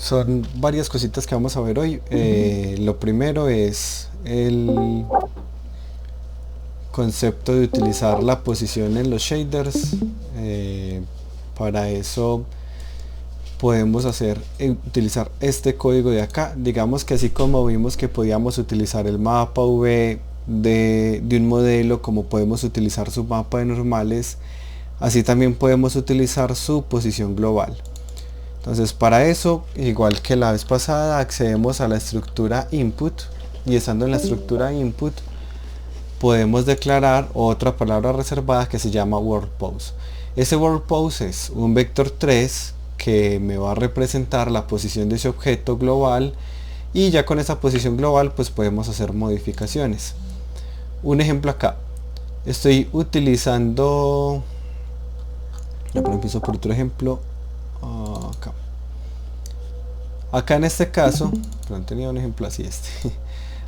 Son varias cositas que vamos a ver hoy. Lo primero es el concepto de utilizar la posición en los shaders. Para eso podemos utilizar este código de acá. Digamos que así como vimos que podíamos utilizar el mapa V de un modelo, como podemos utilizar su mapa de normales, así también podemos utilizar su posición global. Entonces, para eso, igual que la vez pasada, accedemos a la estructura input, y estando en la estructura input podemos declarar otra palabra reservada que se llama world pose. Ese world pose es un vector 3 que me va a representar la posición de ese objeto global, y ya con esa posición global pues podemos hacer modificaciones. Un ejemplo acá, estoy utilizando, empiezo por otro ejemplo. Acá en este caso, pero tenía un ejemplo así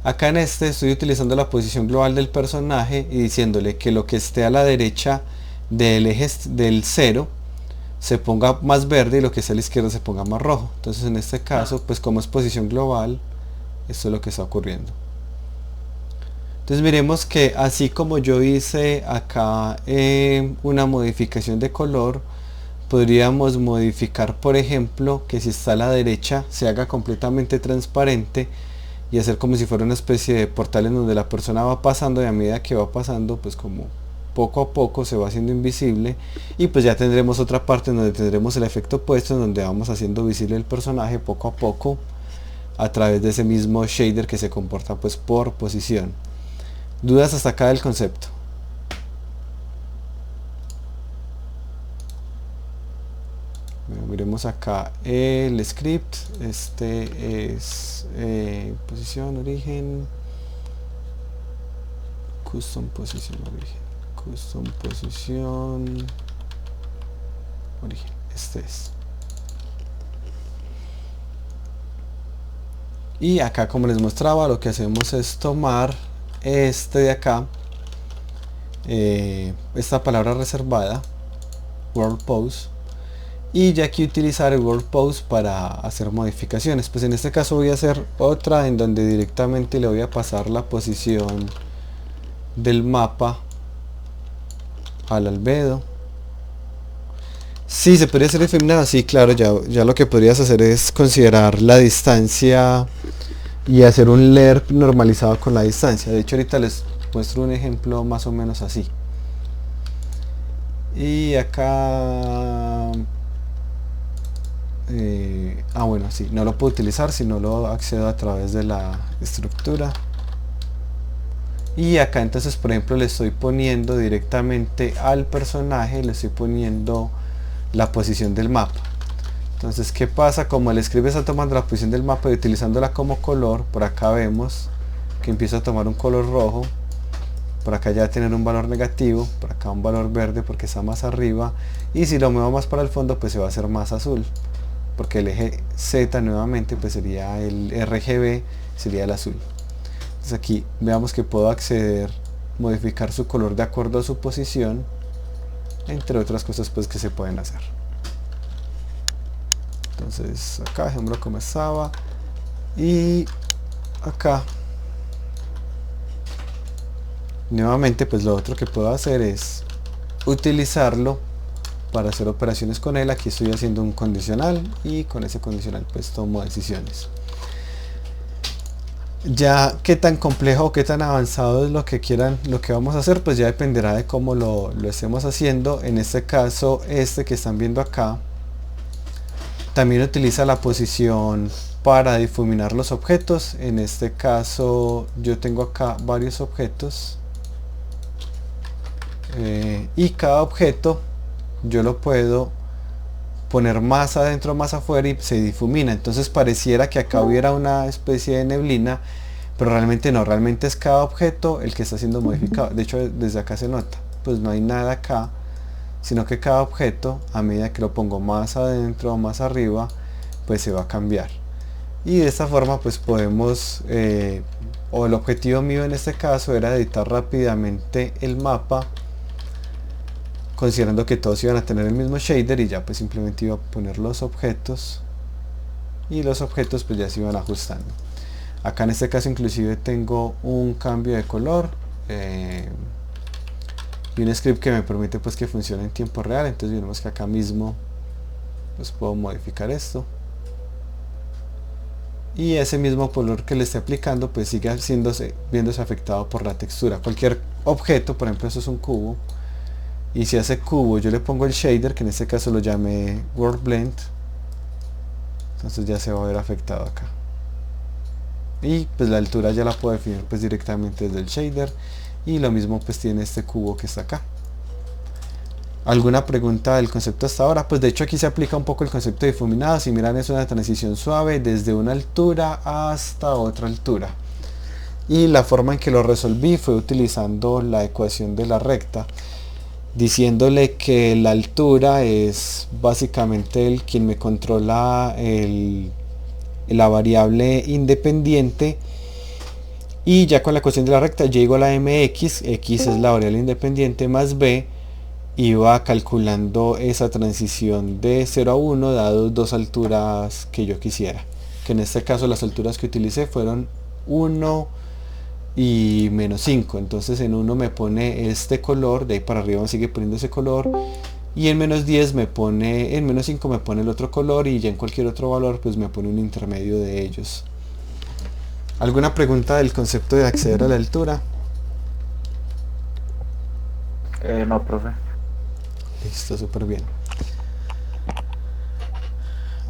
acá en este estoy utilizando la posición global del personaje y diciéndole que lo que esté a la derecha del eje del 0 se ponga más verde y lo que esté a la izquierda se ponga más rojo. Entonces en este caso, pues como es posición global, esto es lo que está ocurriendo. Entonces miremos que así como yo hice acá una modificación de color, podríamos modificar, por ejemplo, que si está a la derecha se haga completamente transparente y hacer como si fuera una especie de portal en donde la persona va pasando, y a medida que va pasando pues como poco a poco se va haciendo invisible, y pues ya tendremos otra parte en donde tendremos el efecto opuesto, en donde vamos haciendo visible el personaje poco a poco a través de ese mismo shader que se comporta pues por posición. ¿Dudas hasta acá del concepto? Bueno, miremos acá el script. Este es posición, origen, custom posición, origen, custom posición, origen. Este es. Y acá, como les mostraba, lo que hacemos es tomar este de acá, esta palabra reservada, world pose, y ya aquí utilizar el world pose para hacer modificaciones. Pues en este caso voy a hacer otra en donde directamente le voy a pasar la posición del mapa al albedo. Sí, se podría hacer efeminado, sí, claro, ya lo que podrías hacer es considerar la distancia y hacer un lerp normalizado con la distancia. De hecho ahorita les muestro un ejemplo más o menos así. Y acá bueno, sí, no lo puedo utilizar si no lo accedo a través de la estructura. Y acá entonces, por ejemplo, le estoy poniendo directamente al personaje, le estoy poniendo la posición del mapa. Entonces, ¿qué pasa? Como el script está tomando la posición del mapa y utilizándola como color, por acá vemos que empieza a tomar un color rojo, por acá ya va a tener un valor negativo, por acá un valor verde porque está más arriba, y si lo muevo más para el fondo pues se va a hacer más azul, porque el eje Z nuevamente pues sería el RGB, sería el azul. Entonces aquí veamos que puedo acceder, modificar su color de acuerdo a su posición, entre otras cosas pues que se pueden hacer. Entonces acá dejémoslo como estaba, y acá nuevamente pues lo otro que puedo hacer es utilizarlo para hacer operaciones con él. Aquí estoy haciendo un condicional y con ese condicional pues tomo decisiones. Ya qué tan complejo o qué tan avanzado es lo que quieran, lo que vamos a hacer, pues ya dependerá de cómo lo estemos haciendo. En este caso, este que están viendo acá también utiliza la posición para difuminar los objetos. En este caso yo tengo acá varios objetos, y cada objeto yo lo puedo poner más adentro, más afuera, y se difumina. Entonces pareciera que acá hubiera una especie de neblina, pero realmente no, realmente es cada objeto el que está siendo modificado. De hecho desde acá se nota, pues no hay nada acá, sino que cada objeto, a medida que lo pongo más adentro o más arriba, pues se va a cambiar. Y de esta forma pues podemos, o el objetivo mío en este caso era editar rápidamente el mapa, considerando que todos iban a tener el mismo shader, y ya pues simplemente iba a poner los objetos y los objetos pues ya se iban ajustando. Acá en este caso inclusive tengo un cambio de color y un script que me permite pues que funcione en tiempo real. Entonces vemos que acá mismo pues puedo modificar esto y ese mismo color que le esté aplicando pues sigue viéndose afectado por la textura. Cualquier objeto, por ejemplo esto es un cubo, y si a ese cubo yo le pongo el shader, que en este caso lo llamé World Blend, entonces ya se va a ver afectado acá. Y pues la altura ya la puedo definir pues directamente desde el shader, y lo mismo pues tiene este cubo que está acá. ¿Alguna pregunta del concepto hasta ahora? Pues de hecho aquí se aplica un poco el concepto de difuminado. Si miran, es una transición suave desde una altura hasta otra altura. Y la forma en que lo resolví fue utilizando la ecuación de la recta, diciéndole que la altura es básicamente quien me controla la variable independiente, y ya con la ecuación de la recta llego a la mx, x es la variable independiente, más b, y va calculando esa transición de 0 a 1 dado dos alturas que yo quisiera, que en este caso las alturas que utilicé fueron 1 y menos 5. Entonces en 1 me pone este color, de ahí para arriba me sigue poniendo ese color, y en menos 10 me pone, en menos 5 me pone el otro color, y ya en cualquier otro valor pues me pone un intermedio de ellos. ¿Alguna pregunta del concepto de acceder a la altura? No, profe. Listo, súper bien.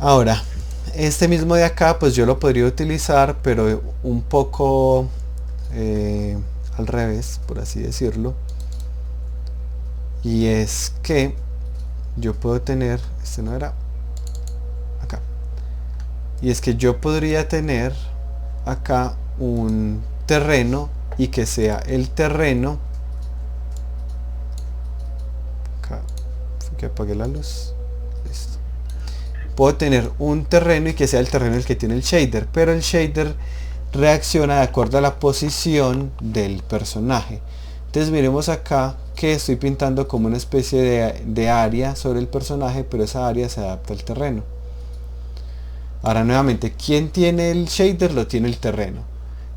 Ahora, este mismo de acá pues yo lo podría utilizar, pero un poco al revés, por así decirlo. Y es que yo puedo tener, este no era, acá. Y es que yo podría tener acá un terreno, y que sea el terreno, acá, que apague la luz. Listo. Puedo tener un terreno y que sea el terreno el que tiene el shader, pero el shader reacciona de acuerdo a la posición del personaje. Entonces miremos acá que estoy pintando como una especie de área sobre el personaje, pero esa área se adapta al terreno. Ahora nuevamente, ¿quién tiene el shader? Lo tiene el terreno.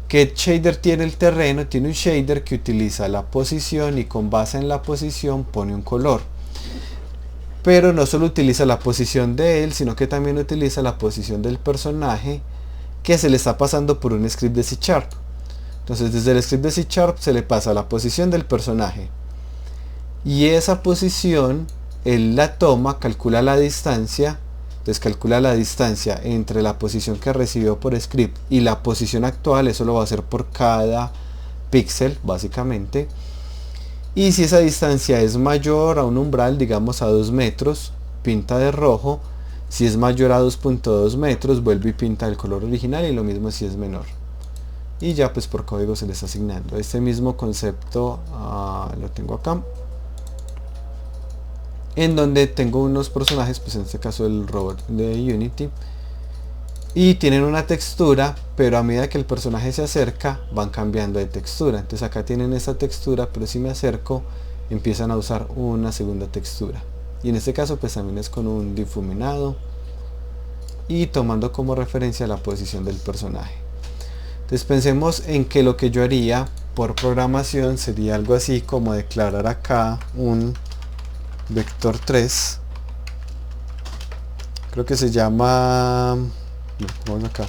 ¿Qué shader tiene el terreno? Tiene un shader que utiliza la posición y con base en la posición pone un color. Pero no solo utiliza la posición de él, sino que también utiliza la posición del personaje que se le está pasando por un script de C#. Entonces desde el script de C# se le pasa la posición del personaje, y esa posición él la toma, calcula la distancia. Entonces calcula la distancia entre la posición que recibió por script y la posición actual. Eso lo va a hacer por cada píxel básicamente. Y si esa distancia es mayor a un umbral, digamos a 2 metros, pinta de rojo. Si es mayor a 2.2 metros, vuelve y pinta el color original, y lo mismo si es menor. Y ya pues por código se le está asignando. Este mismo concepto lo tengo acá, en donde tengo unos personajes, pues en este caso el robot de Unity, y tienen una textura, pero a medida que el personaje se acerca van cambiando de textura. Entonces acá tienen esta textura, pero si me acerco empiezan a usar una segunda textura, y en este caso pues también es con un difuminado y tomando como referencia la posición del personaje. Entonces pensemos en que lo que yo haría por programación sería algo así como declarar acá un vector 3, creo que se llama, vamos acá,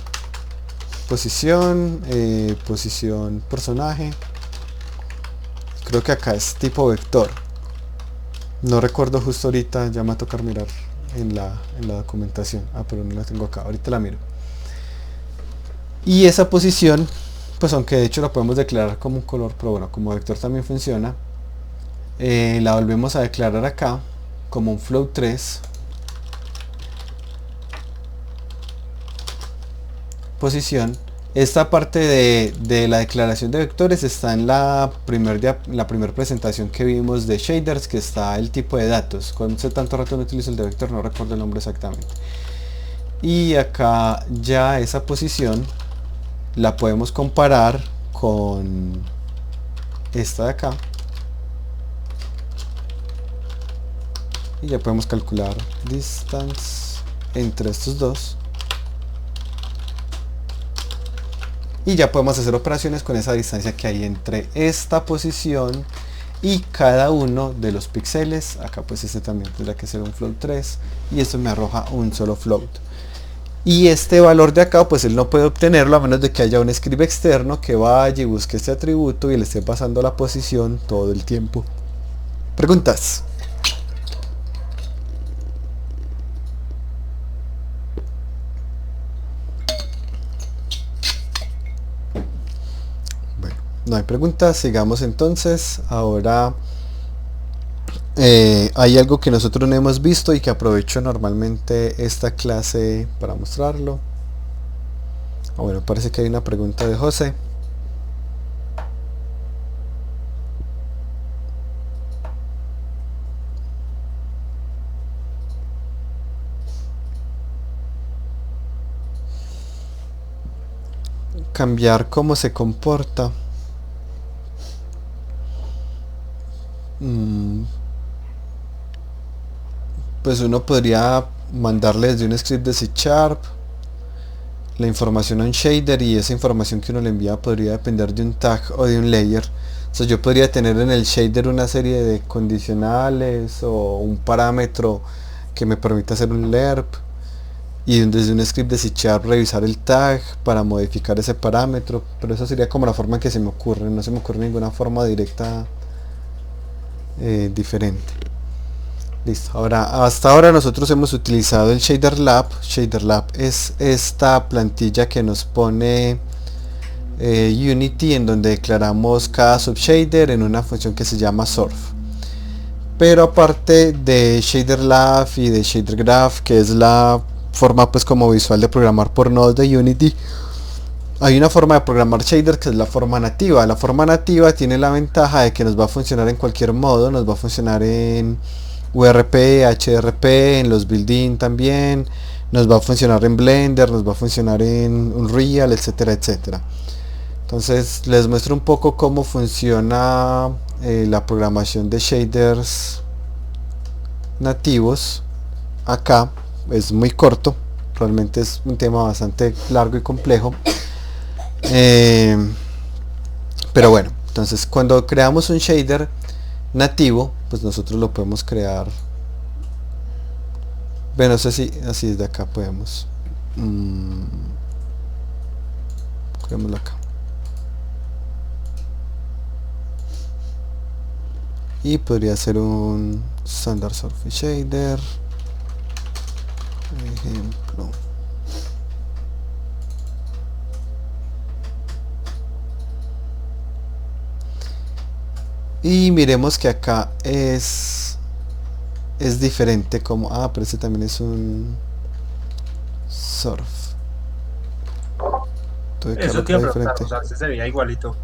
posición, posición personaje, creo que acá es tipo vector, no recuerdo justo ahorita, ya me va a tocar mirar en la documentación, pero no la tengo acá, ahorita la miro. Y esa posición, pues aunque de hecho la podemos declarar como un color, pero bueno, como vector también funciona, la volvemos a declarar acá como un float 3, posición. Esta parte de la declaración de vectores está en la primer presentación que vimos de shaders, que está el tipo de datos. Con hace tanto rato no utilizo el de vector, no recuerdo el nombre exactamente. Y acá ya esa posición la podemos comparar con esta de acá, y ya podemos calcular distance entre estos dos, y ya podemos hacer operaciones con esa distancia que hay entre esta posición y cada uno de los píxeles. Acá pues este también tendrá que ser un float 3 y esto me arroja un solo float. Y este valor de acá pues él no puede obtenerlo a menos de que haya un script externo que vaya y busque este atributo y le esté pasando la posición todo el tiempo. ¿Preguntas? Bueno, no hay preguntas, sigamos entonces. Ahora hay algo que nosotros no hemos visto y que aprovecho normalmente esta clase para mostrarlo. Bueno, parece que hay una pregunta de José. Cambiar cómo se comporta. Pues uno podría mandarle desde un script de C# la información a un shader y esa información que uno le envía podría depender de un tag o de un layer. Entonces yo podría tener en el shader una serie de condicionales o un parámetro que me permita hacer un lerp y desde un script de C# revisar el tag para modificar ese parámetro, pero eso sería como la forma en que se me ocurre, no se me ocurre ninguna forma directa diferente. Listo. Ahora, hasta ahora nosotros hemos utilizado el ShaderLab. ShaderLab es esta plantilla que nos pone Unity, en donde declaramos cada subshader en una función que se llama surf. Pero aparte de ShaderLab y de ShaderGraph, que es la forma pues como visual de programar por nodos de Unity, hay una forma de programar shader que es la forma nativa. La forma nativa tiene la ventaja de que nos va a funcionar en cualquier modo, nos va a funcionar en URP, HDRP, en los built-in también, nos va a funcionar en Blender, nos va a funcionar en Unreal, etcétera, etcétera. Entonces les muestro un poco cómo funciona la programación de shaders nativos. Acá es muy corto, realmente es un tema bastante largo y complejo, pero bueno, entonces cuando creamos un shader nativo, pues nosotros lo podemos crear. Bueno, no sé si así desde acá podemos. Creémoslo acá. Y podría ser un standard surface shader. Por ejemplo. Y miremos que acá es diferente como... pero este también es un surf. Eso te iba a preguntar, o sea, ese se veía igualito.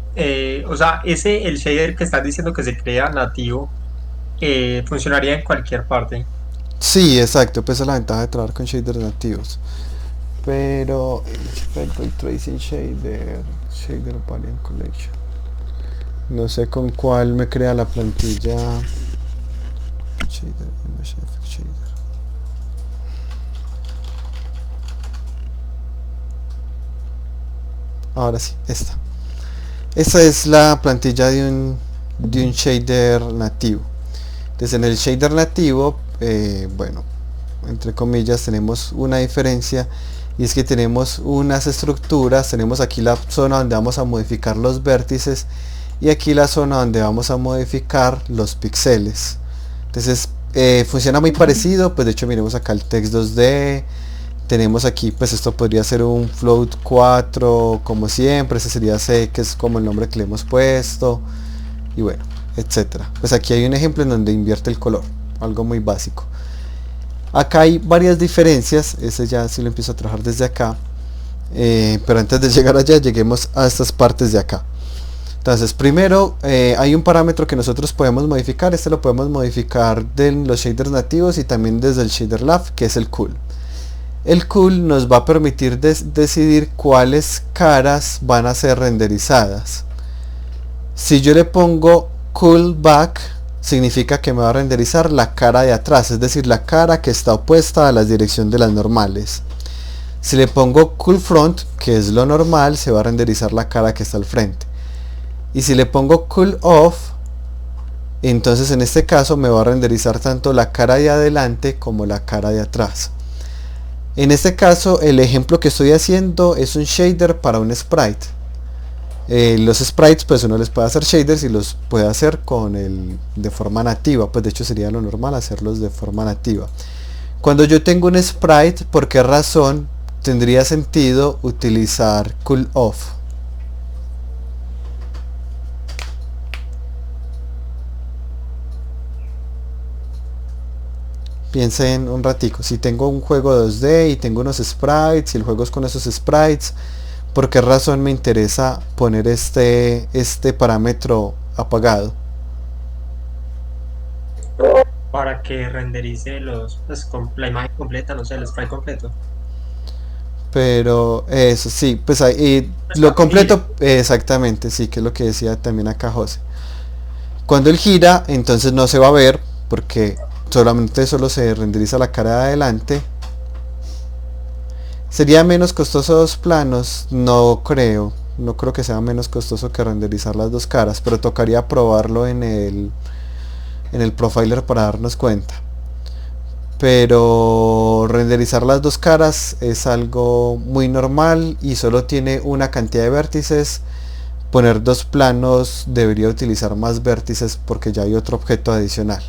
O sea, el shader que estás diciendo que se crea nativo, funcionaría en cualquier parte. Sí, exacto, pues es la ventaja de trabajar con shaders nativos. Pero Ray Tracing Shader Variant Collection, no sé con cuál me crea la plantilla. Shader. Ahora sí, esta es la plantilla de un shader nativo. Entonces en el shader nativo, bueno, entre comillas, tenemos una diferencia, y es que tenemos unas estructuras. Tenemos aquí la zona donde vamos a modificar los vértices y aquí la zona donde vamos a modificar los píxeles. Entonces funciona muy parecido, pues de hecho miremos acá el text 2D. Tenemos aquí, pues esto podría ser un float 4 como siempre, ese sería C, que es como el nombre que le hemos puesto, y bueno, etcétera. Pues aquí hay un ejemplo en donde invierte el color, algo muy básico. Acá hay varias diferencias, ese ya sí lo empiezo a trabajar desde acá, pero antes de llegar allá, lleguemos a estas partes de acá. Entonces primero hay un parámetro que nosotros podemos modificar. Este lo podemos modificar de los shaders nativos y también desde el ShaderLab, que es el cool. El cool nos va a permitir decidir cuáles caras van a ser renderizadas. Si yo le pongo cool back, significa que me va a renderizar la cara de atrás, es decir, la cara que está opuesta a la dirección de las normales. Si le pongo Cool Front, que es lo normal, se va a renderizar la cara que está al frente. Y si le pongo Cool Off, entonces en este caso me va a renderizar tanto la cara de adelante como la cara de atrás. En este caso el ejemplo que estoy haciendo es un shader para un sprite. Los sprites pues uno les puede hacer shaders y los puede hacer de forma nativa, pues de hecho sería lo normal hacerlos de forma nativa. Cuando yo tengo un sprite, ¿por qué razón tendría sentido utilizar Cool Off? Piensen un ratico, si tengo un juego 2D y tengo unos sprites y el juego es con esos sprites, ¿por qué razón me interesa poner este parámetro apagado? Para que renderice la imagen completa, no sé, el sprite completo. Pero eso sí, pues ahí lo completo, exactamente, sí, que es lo que decía también acá José. Cuando él gira, entonces no se va a ver, porque solo se renderiza la cara de adelante. ¿Sería menos costoso dos planos? No creo que sea menos costoso que renderizar las dos caras, pero tocaría probarlo en el profiler para darnos cuenta. Pero renderizar las dos caras es algo muy normal y solo tiene una cantidad de vértices. Poner dos planos debería utilizar más vértices porque ya hay otro objeto adicional.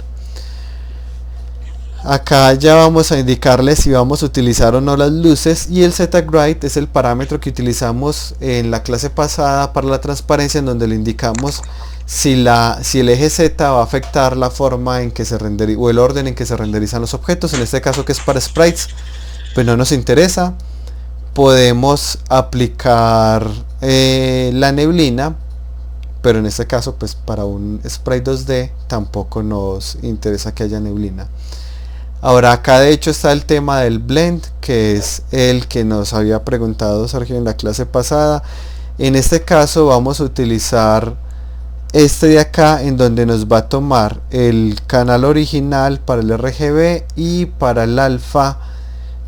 Acá ya vamos a indicarle si vamos a utilizar o no las luces, y el ZGride es el parámetro que utilizamos en la clase pasada para la transparencia, en donde le indicamos si el eje Z va a afectar la forma en que se renderiza o el orden en que se renderizan los objetos. En este caso, que es para sprites, pues no nos interesa. Podemos aplicar la neblina, pero en este caso pues para un sprite 2D tampoco nos interesa que haya neblina. Ahora acá de hecho está el tema del blend, que es el que nos había preguntado Sergio en la clase pasada. En este caso vamos a utilizar este de acá, en donde nos va a tomar el canal original para el RGB, y para el alfa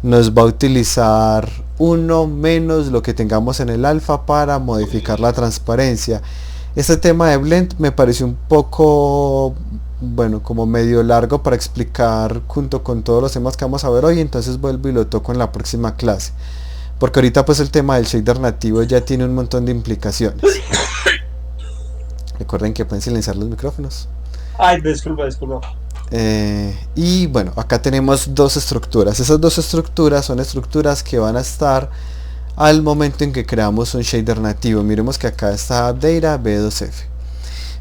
nos va a utilizar uno menos lo que tengamos en el alfa para modificar la transparencia. Este tema de blend me pareció un poco, bueno, como medio largo para explicar junto con todos los temas que vamos a ver hoy, entonces vuelvo y lo toco en la próxima clase, porque ahorita pues el tema del shader nativo ya tiene un montón de implicaciones. Recuerden que pueden silenciar los micrófonos. Ay, disculpa. Y bueno, acá tenemos dos estructuras. Esas dos estructuras son estructuras que van a estar al momento en que creamos un shader nativo. Miremos que acá está AppData B2F.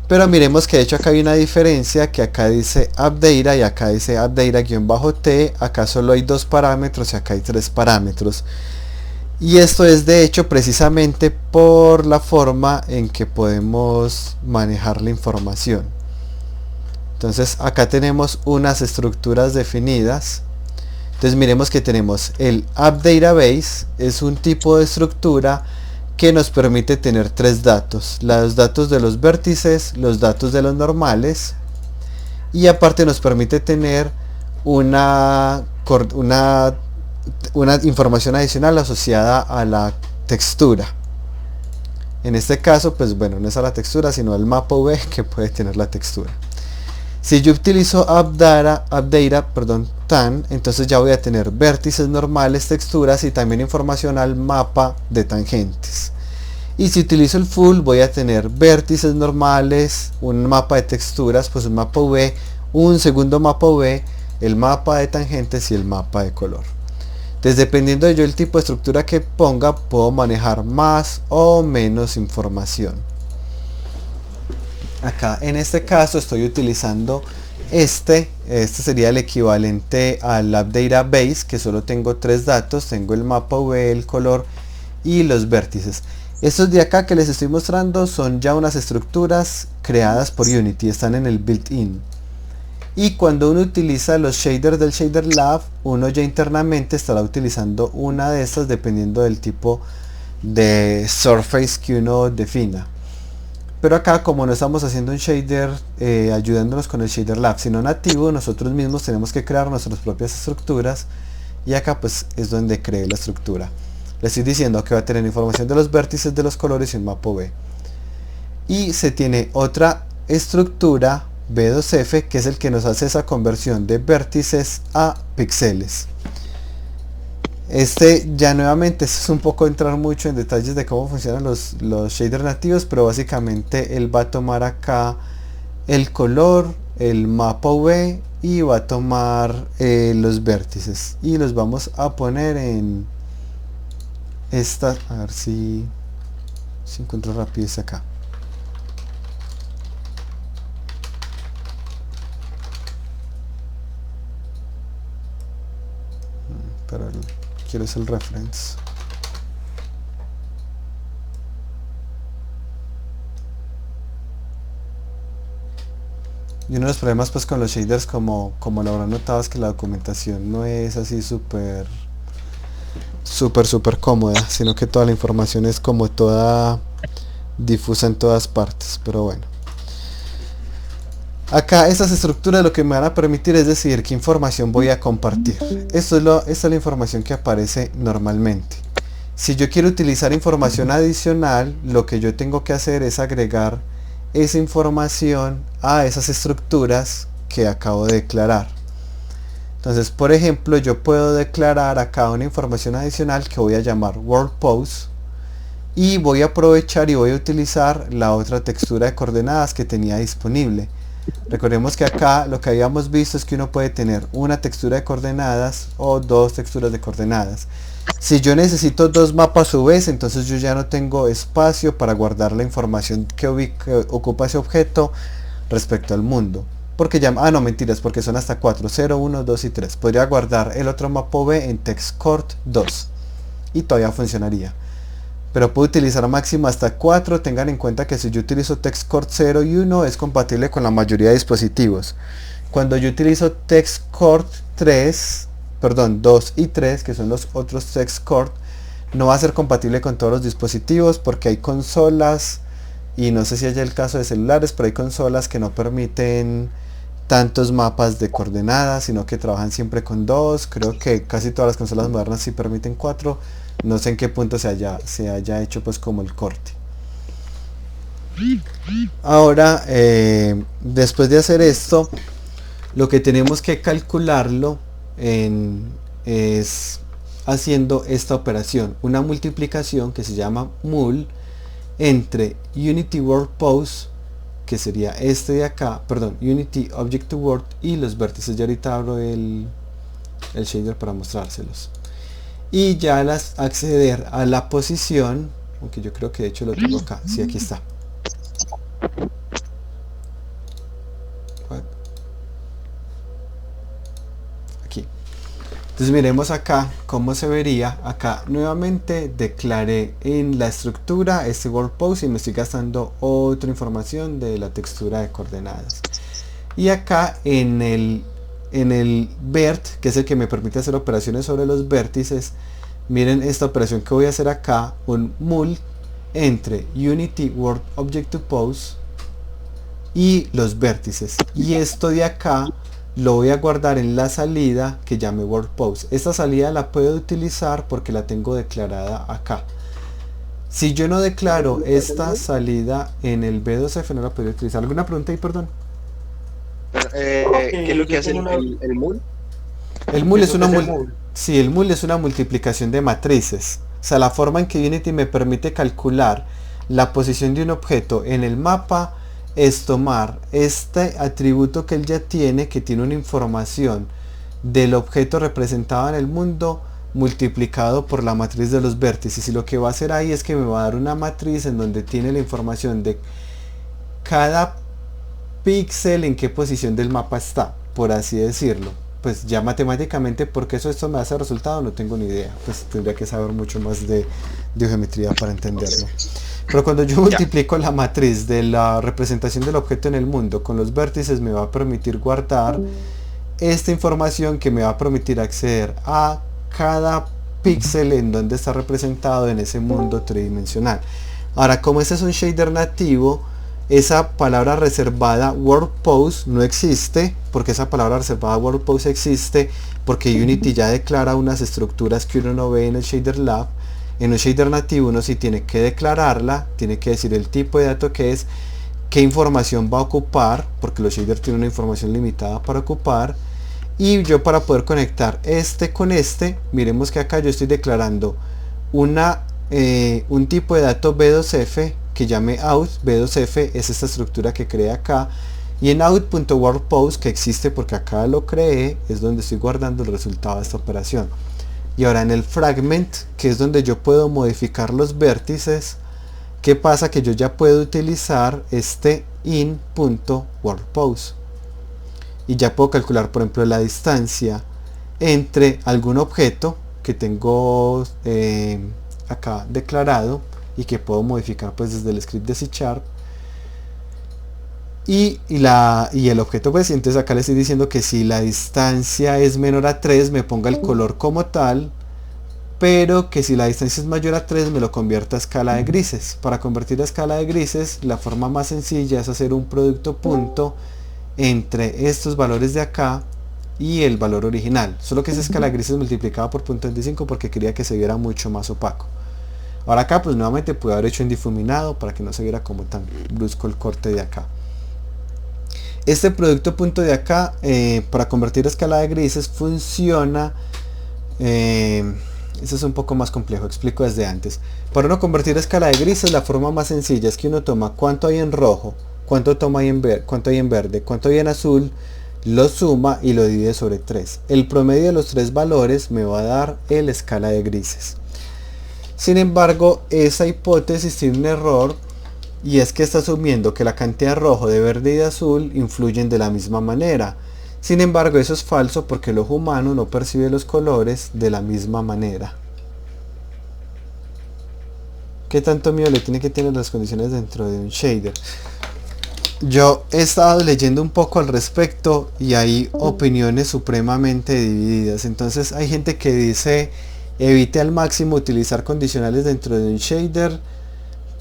Pero miremos que de hecho acá hay una diferencia, que acá dice AppData y acá dice AppData-T. Acá solo hay dos parámetros y acá hay tres parámetros. Y esto es de hecho precisamente por la forma en que podemos manejar la información. Entonces acá tenemos unas estructuras definidas. Entonces miremos que tenemos el AppDatabase, es un tipo de estructura que nos permite tener tres datos: los datos de los vértices, los datos de los normales, y aparte nos permite tener una información adicional asociada a la textura. En este caso pues bueno, no es a la textura sino al mapa V que puede tener la textura. Si yo utilizo AppData, TAN, entonces ya voy a tener vértices normales, texturas y también información al mapa de tangentes. Y si utilizo el full, voy a tener vértices normales, un mapa de texturas, pues un mapa V, un segundo mapa V, el mapa de tangentes y el mapa de color. Entonces dependiendo de yo el tipo de estructura que ponga, puedo manejar más o menos información. Acá en este caso estoy utilizando este sería el equivalente al AppDatabase, que solo tengo tres datos: tengo el mapa V, el color y los vértices. Estos de acá que les estoy mostrando son ya unas estructuras creadas por Unity, están en el built-in. Y cuando uno utiliza los shaders del Shader Lab, uno ya internamente estará utilizando una de estas dependiendo del tipo de surface que uno defina. Pero acá, como no estamos haciendo un shader ayudándonos con el Shader Lab sino nativo, nosotros mismos tenemos que crear nuestras propias estructuras y acá pues es donde cree la estructura. Le estoy diciendo que va a tener información de los vértices, de los colores y un mapa V. Y se tiene otra estructura B2F, que es el que nos hace esa conversión de vértices a píxeles. Ya nuevamente es un poco entrar mucho en detalles de cómo funcionan los shaders nativos, pero básicamente él va a tomar acá el color, el mapa V, y va a tomar los vértices y los vamos a poner en esta, a ver si encuentro rápido acá. Pero quiero es el reference. Y uno de los problemas pues con los shaders, como lo habrán notado, es que la documentación no es así súper cómoda, sino que toda la información es como toda difusa en todas partes. Pero bueno, acá estas estructuras lo que me van a permitir es decidir qué información voy a compartir. Esta es la información que aparece normalmente. Si yo quiero utilizar información adicional, lo que yo tengo que hacer es agregar esa información a esas estructuras que acabo de declarar. Entonces, por ejemplo, yo puedo declarar acá una información adicional que voy a llamar world pose, y voy a aprovechar y voy a utilizar la otra textura de coordenadas que tenía disponible. Recordemos que acá lo que habíamos visto es que uno puede tener una textura de coordenadas o dos texturas de coordenadas. Si yo necesito dos mapas UV, entonces yo ya no tengo espacio para guardar la información que ocupa ese objeto respecto al mundo. Porque ya, no mentiras, porque son hasta 4, 0, 1, 2 y 3. Podría guardar el otro mapa UV en textcort 2 y todavía funcionaría. Pero puedo utilizar máximo hasta 4. Tengan en cuenta que si yo utilizo textcort 0 y 1 es compatible con la mayoría de dispositivos. Cuando yo utilizo textcort 2 y 3, que son los otros textcort, no va a ser compatible con todos los dispositivos, porque hay consolas, y no sé si haya el caso de celulares, pero hay consolas que no permiten tantos mapas de coordenadas, sino que trabajan siempre con 2. Creo que casi todas las consolas modernas sí permiten 4. No sé en qué punto se haya hecho pues como el corte. Ahora, después de hacer esto, lo que tenemos que calcularlo es haciendo esta operación, una multiplicación que se llama mul entre Unity World Pose, que sería este de acá, perdón, Unity Object to World, y los vértices. Ya ahorita abro el shader para mostrárselos. Y ya al acceder a la posición, aunque yo creo que de hecho lo tengo acá, sí, aquí está. Aquí. Entonces miremos acá cómo se vería. Acá nuevamente declaré en la estructura este world pose y me estoy gastando otra información de la textura de coordenadas. Y acá en el vert, que es el que me permite hacer operaciones sobre los vértices, miren esta operación que voy a hacer acá, un mul entre Unity World Object to Pose y los vértices, y esto de acá lo voy a guardar en la salida que llame World Pose. Esta salida la puedo utilizar porque la tengo declarada acá. Si yo no declaro esta salida en el B2F, no la puedo utilizar. ¿Alguna pregunta ahí, perdón? ¿Qué es lo que hace el mul? El mul es una el mul es una multiplicación de matrices. O sea, la forma en que Unity me permite calcular la posición de un objeto en el mapa es tomar este atributo que él ya tiene, que tiene una información del objeto representado en el mundo, multiplicado por la matriz de los vértices, y lo que va a hacer ahí es que me va a dar una matriz en donde tiene la información de cada píxel en qué posición del mapa está, por así decirlo. Pues ya matemáticamente, porque esto me hace resultado, no tengo ni idea. Pues tendría que saber mucho más de geometría para entenderlo. Pero cuando yo multiplico la matriz de la representación del objeto en el mundo con los vértices, me va a permitir guardar esta información que me va a permitir acceder a cada píxel en donde está representado en ese mundo tridimensional. Ahora, como este es un shader nativo, esa palabra reservada world pose no existe, porque esa palabra reservada world pose existe porque Unity ya declara unas estructuras que uno no ve en el Shader Lab. En un shader nativo uno sí tiene que declararla, tiene que decir el tipo de dato que es, qué información va a ocupar, porque los shaders tienen una información limitada para ocupar. Y yo, para poder conectar este con este, miremos que acá yo estoy declarando un tipo de dato B2F que llame out. B2F es esta estructura que creé acá, y en out.worldPose, que existe porque acá lo creé, es donde estoy guardando el resultado de esta operación. Y ahora en el fragment, que es donde yo puedo modificar los vértices, ¿qué pasa? Que yo ya puedo utilizar este in.worldPose y ya puedo calcular, por ejemplo, la distancia entre algún objeto que tengo acá declarado y que puedo modificar pues desde el script de C# y el objeto, pues entonces acá le estoy diciendo que si la distancia es menor a 3 me ponga el color como tal, pero que si la distancia es mayor a 3 me lo convierta a escala de grises. Para convertir a escala de grises, la forma más sencilla es hacer un producto punto entre estos valores de acá y el valor original, solo que es escala de grises multiplicada por 0.25 porque quería que se viera mucho más opaco. Ahora acá pues nuevamente pude haber hecho en difuminado para que no se viera como tan brusco el corte de acá. Este producto punto de acá, para convertir a escala de grises funciona, eso es un poco más complejo, explico desde antes. Para uno convertir a escala de grises, la forma más sencilla es que uno toma cuánto hay en rojo, cuánto hay en verde, cuánto hay en azul, lo suma y lo divide sobre 3. El promedio de los tres valores me va a dar el escala de grises. Sin embargo, esa hipótesis tiene un error, y es que está asumiendo que la cantidad de rojo, de verde y de azul influyen de la misma manera. Sin embargo, eso es falso porque el ojo humano no percibe los colores de la misma manera. ¿Qué tanto miedo le tiene que tener las condiciones dentro de un shader? Yo he estado leyendo un poco al respecto y hay opiniones supremamente divididas. Entonces hay gente que dice evite al máximo utilizar condicionales dentro de un shader,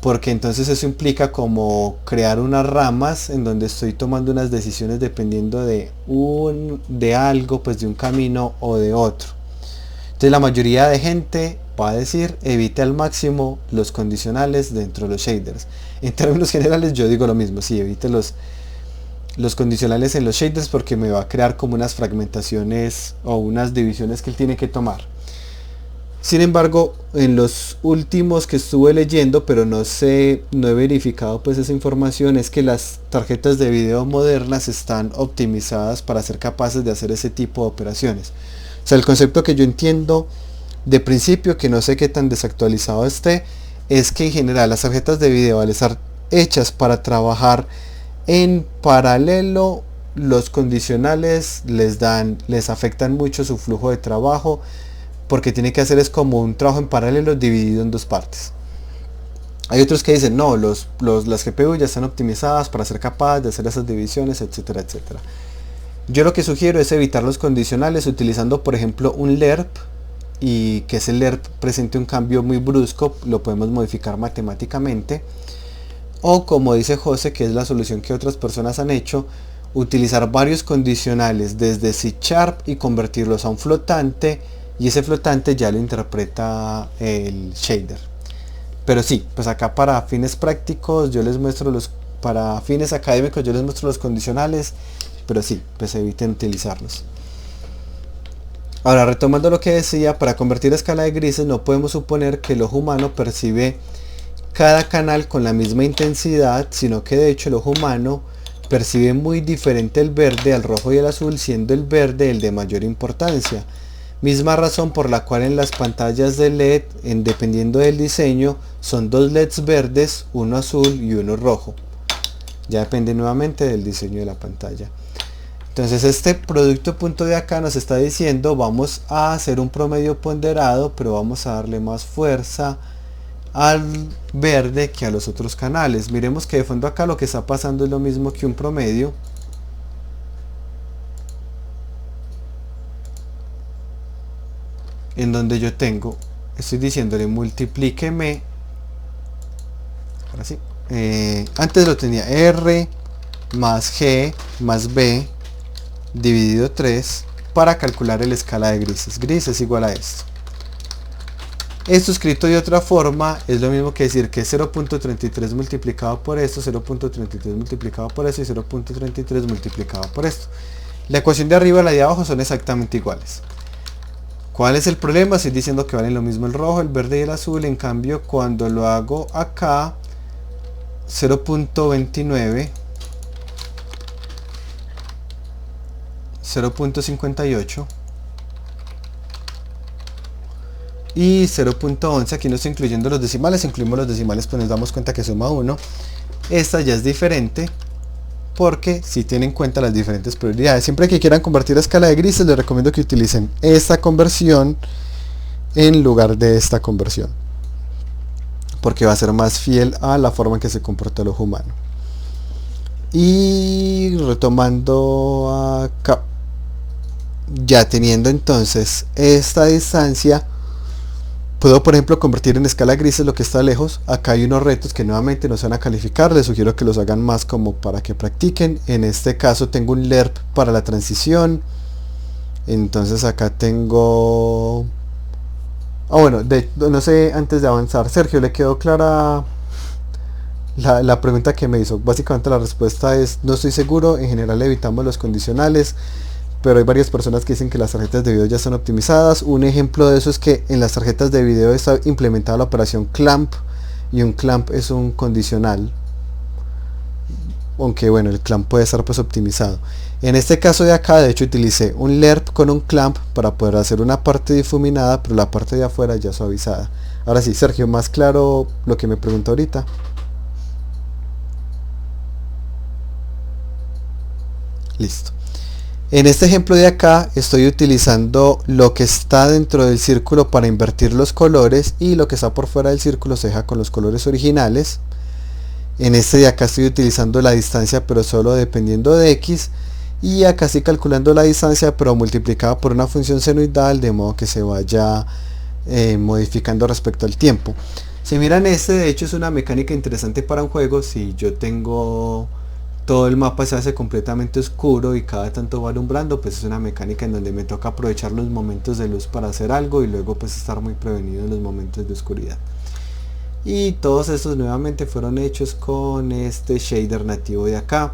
porque entonces eso implica como crear unas ramas en donde estoy tomando unas decisiones dependiendo de algo, pues de un camino o de otro. Entonces la mayoría de gente va a decir evite al máximo los condicionales dentro de los shaders. En términos generales yo digo lo mismo, sí, evite los condicionales en los shaders porque me va a crear como unas fragmentaciones o unas divisiones que él tiene que tomar. Sin embargo, en los últimos que estuve leyendo, pero no he verificado pues esa información, es que las tarjetas de video modernas están optimizadas para ser capaces de hacer ese tipo de operaciones. O sea, el concepto que yo entiendo de principio, que no sé qué tan desactualizado esté, es que en general las tarjetas de video, al estar hechas para trabajar en paralelo, los condicionales les afectan mucho su flujo de trabajo, porque tiene que hacer es como un trabajo en paralelo dividido en dos partes. Hay otros que dicen no, las GPU ya están optimizadas para ser capaces de hacer esas divisiones, etcétera, etcétera. Yo lo que sugiero es evitar los condicionales utilizando, por ejemplo, un lerp, y que ese lerp presente un cambio muy brusco, lo podemos modificar matemáticamente. O como dice José, que es la solución que otras personas han hecho, utilizar varios condicionales desde C# y convertirlos a un flotante, y ese flotante ya lo interpreta el shader. Pero sí, pues acá para fines prácticos yo les muestro para fines académicos yo les muestro los condicionales, pero sí, pues eviten utilizarlos. Ahora, retomando lo que decía, para convertir a escala de grises no podemos suponer que el ojo humano percibe cada canal con la misma intensidad, sino que de hecho el ojo humano percibe muy diferente el verde al rojo y el azul, siendo el verde el de mayor importancia. Misma razón por la cual en las pantallas de LED, dependiendo del diseño, son dos LEDs verdes, uno azul y uno rojo. Ya depende nuevamente del diseño de la pantalla. Entonces este producto punto de acá nos está diciendo vamos a hacer un promedio ponderado, pero vamos a darle más fuerza al verde que a los otros canales. Miremos que de fondo acá lo que está pasando es lo mismo que un promedio. En donde yo estoy diciéndole multiplíqueme, ahora sí, antes lo tenía R más G más B dividido 3 para calcular el escala de grises. Gris es igual a esto. Esto escrito de otra forma es lo mismo que decir que 0.33 multiplicado por esto, 0.33 multiplicado por esto y 0.33 multiplicado por esto. La ecuación de arriba y la de abajo son exactamente iguales. ¿Cuál es el problema? Estoy diciendo que valen lo mismo el rojo, el verde y el azul. En cambio, cuando lo hago acá, 0.29, 0.58 y 0.11, aquí no estoy incluyendo los decimales, incluimos los decimales pues nos damos cuenta que suma 1. Esta ya es diferente porque si tienen en cuenta las diferentes prioridades. Siempre que quieran convertir a escala de grises les recomiendo que utilicen esta conversión en lugar de esta conversión, porque va a ser más fiel a la forma en que se comporta el ojo humano. Y retomando acá, ya teniendo entonces esta distancia, puedo por ejemplo convertir en escala grises lo que está lejos. Acá hay unos retos que nuevamente no se van a calificar, les sugiero que los hagan más como para que practiquen. En este caso tengo un LERP para la transición, entonces acá tengo... bueno, no sé, antes de avanzar, Sergio, ¿le quedó clara la pregunta que me hizo? Básicamente la respuesta es no estoy seguro. En general evitamos los condicionales, pero hay varias personas que dicen que las tarjetas de video ya están optimizadas. Un ejemplo de eso es que en las tarjetas de video está implementada la operación clamp, y un clamp es un condicional, aunque bueno, el clamp puede estar pues optimizado. En este caso de acá, de hecho, utilicé un LERP con un clamp para poder hacer una parte difuminada, pero la parte de afuera ya suavizada. Ahora sí, Sergio, más claro lo que me preguntó ahorita. Listo. En este ejemplo de acá estoy utilizando lo que está dentro del círculo para invertir los colores, y lo que está por fuera del círculo se deja con los colores originales. En este de acá estoy utilizando la distancia pero solo dependiendo de X, y acá estoy calculando la distancia pero multiplicada por una función senoidal, de modo que se vaya modificando respecto al tiempo. Si miran, este de hecho es una mecánica interesante para un juego. Si yo tengo todo el mapa se hace completamente oscuro y cada tanto va alumbrando, pues es una mecánica en donde me toca aprovechar los momentos de luz para hacer algo y luego pues estar muy prevenido en los momentos de oscuridad. Y todos estos nuevamente fueron hechos con este shader nativo de acá.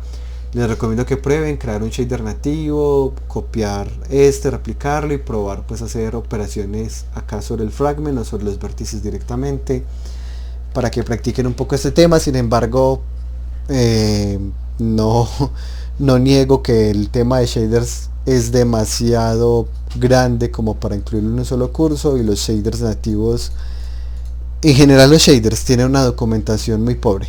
Les recomiendo que prueben crear un shader nativo, copiar replicarlo y probar pues hacer operaciones acá sobre el fragment o sobre los vértices directamente, para que practiquen un poco este tema. Sin embargo, no niego que el tema de shaders es demasiado grande como para incluirlo en un solo curso, y los shaders nativos, en general los shaders tienen una documentación muy pobre.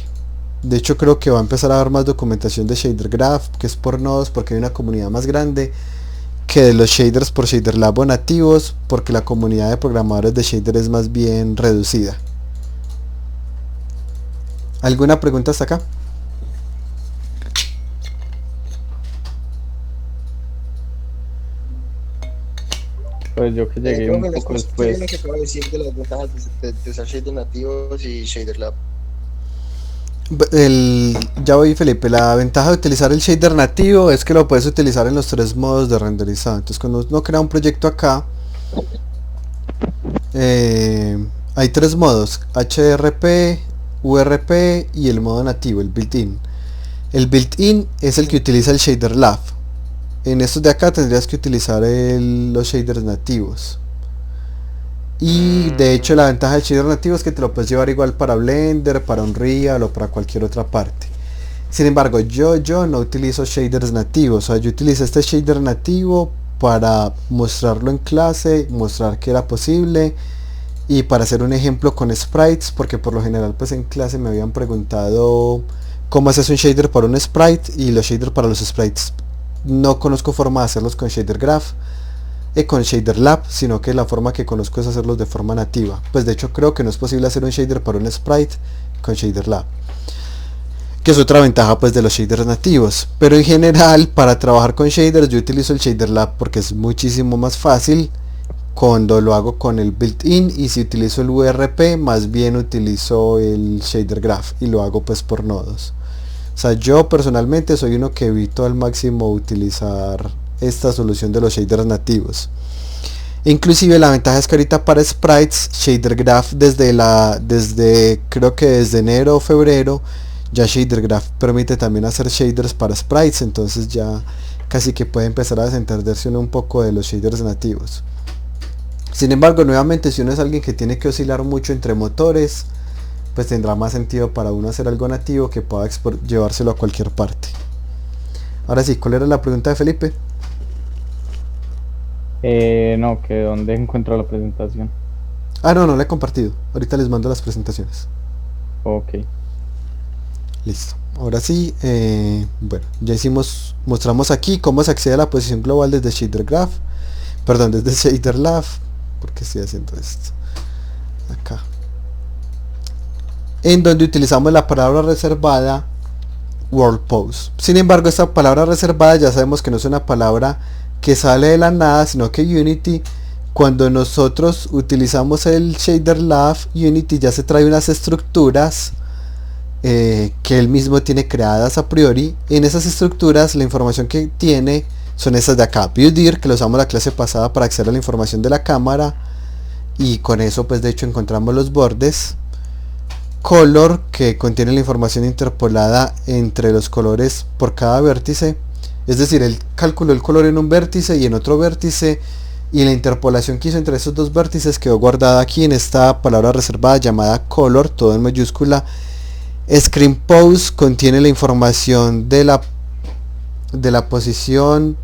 De hecho creo que va a empezar a haber más documentación de shader graph, que es por nodos, porque hay una comunidad más grande, que de los shaders por Shader Lab o nativos, porque la comunidad de programadores de shader es más bien reducida. ¿Alguna pregunta hasta acá? Pues yo que llegué un poco después. Lo que acabo de decir de las ventajas de usar shader nativos y Shader Lab. Ya voy, Felipe. La ventaja de utilizar el shader nativo es que lo puedes utilizar en los 3 modos de renderizado. Entonces cuando uno crea un proyecto acá, hay 3 modos: HDRP, URP y el modo nativo, el built-in. El built-in es el que utiliza el Shader Lab. En estos de acá tendrías que utilizar los shaders nativos. Y de hecho la ventaja del shader nativo es que te lo puedes llevar igual para Blender, para Unreal o para cualquier otra parte. Sin embargo, yo no utilizo shaders nativos. O sea, yo utilicé este shader nativo para mostrarlo en clase, mostrar que era posible, y para hacer un ejemplo con sprites, porque por lo general pues en clase me habían preguntado cómo haces un shader para un sprite, y los shaders para los sprites no conozco forma de hacerlos con Shader Graph y con Shader Lab, sino que la forma que conozco es hacerlos de forma nativa. Pues de hecho creo que no es posible hacer un shader para un sprite con Shader Lab, que es otra ventaja pues de los shaders nativos. Pero en general, para trabajar con shaders yo utilizo el Shader Lab porque es muchísimo más fácil cuando lo hago con el built-in, y si utilizo el URP más bien utilizo el shader graph y lo hago pues por nodos. O sea, yo personalmente soy uno que evito al máximo utilizar esta solución de los shaders nativos. Inclusive la ventaja es que ahorita para sprites, shader graph creo que desde enero o febrero ya shader graph permite también hacer shaders para sprites, entonces ya casi que puede empezar a desentenderse uno un poco de los shaders nativos. Sin embargo, nuevamente, si uno es alguien que tiene que oscilar mucho entre motores, pues tendrá más sentido para uno hacer algo nativo que pueda llevárselo a cualquier parte. Ahora sí, ¿cuál era la pregunta de Felipe? No, que dónde encuentro la presentación. No la he compartido. Ahorita les mando las presentaciones. Ok. Listo. Ahora sí, bueno, ya mostramos aquí cómo se accede a la posición global desde shader graph. Perdón, desde shader lab. ¿Por qué estoy haciendo esto? Acá. En donde utilizamos la palabra reservada world pose. Sin embargo, esta palabra reservada ya sabemos que no es una palabra que sale de la nada, sino que Unity, cuando nosotros utilizamos el shader lab, Unity ya se trae unas estructuras que él mismo tiene creadas a priori. En esas estructuras la información que tiene son estas de acá: viewDir, que lo usamos la clase pasada para acceder a la información de la cámara, y con eso pues de hecho encontramos los bordes; color, que contiene la información interpolada entre los colores por cada vértice, es decir, él calculó el color en un vértice y en otro vértice, y la interpolación que hizo entre esos dos vértices quedó guardada aquí en esta palabra reservada llamada color, todo en mayúscula. Screen pose contiene la información de la posición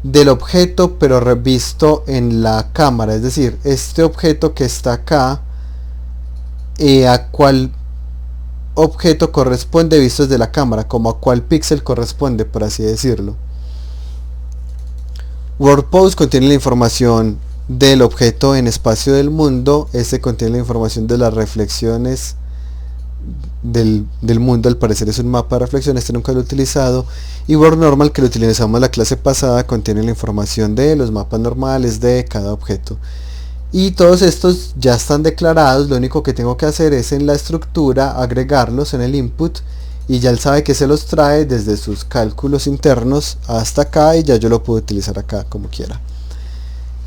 del objeto, pero revisto en la cámara, es decir, este objeto que está acá, a cuál objeto corresponde visto desde la cámara, como a cuál píxel corresponde, por así decirlo. World pose contiene la información del objeto en espacio del mundo. Este contiene la información de las reflexiones del mundo. Al parecer es un mapa de reflexión, este nunca lo he utilizado. Y World normal, que lo utilizamos la clase pasada, contiene la información de los mapas normales de cada objeto. Y todos estos ya están declarados. Lo único que tengo que hacer es en la estructura agregarlos en el input, y ya él sabe que se los trae desde sus cálculos internos hasta acá, y ya yo lo puedo utilizar acá como quiera.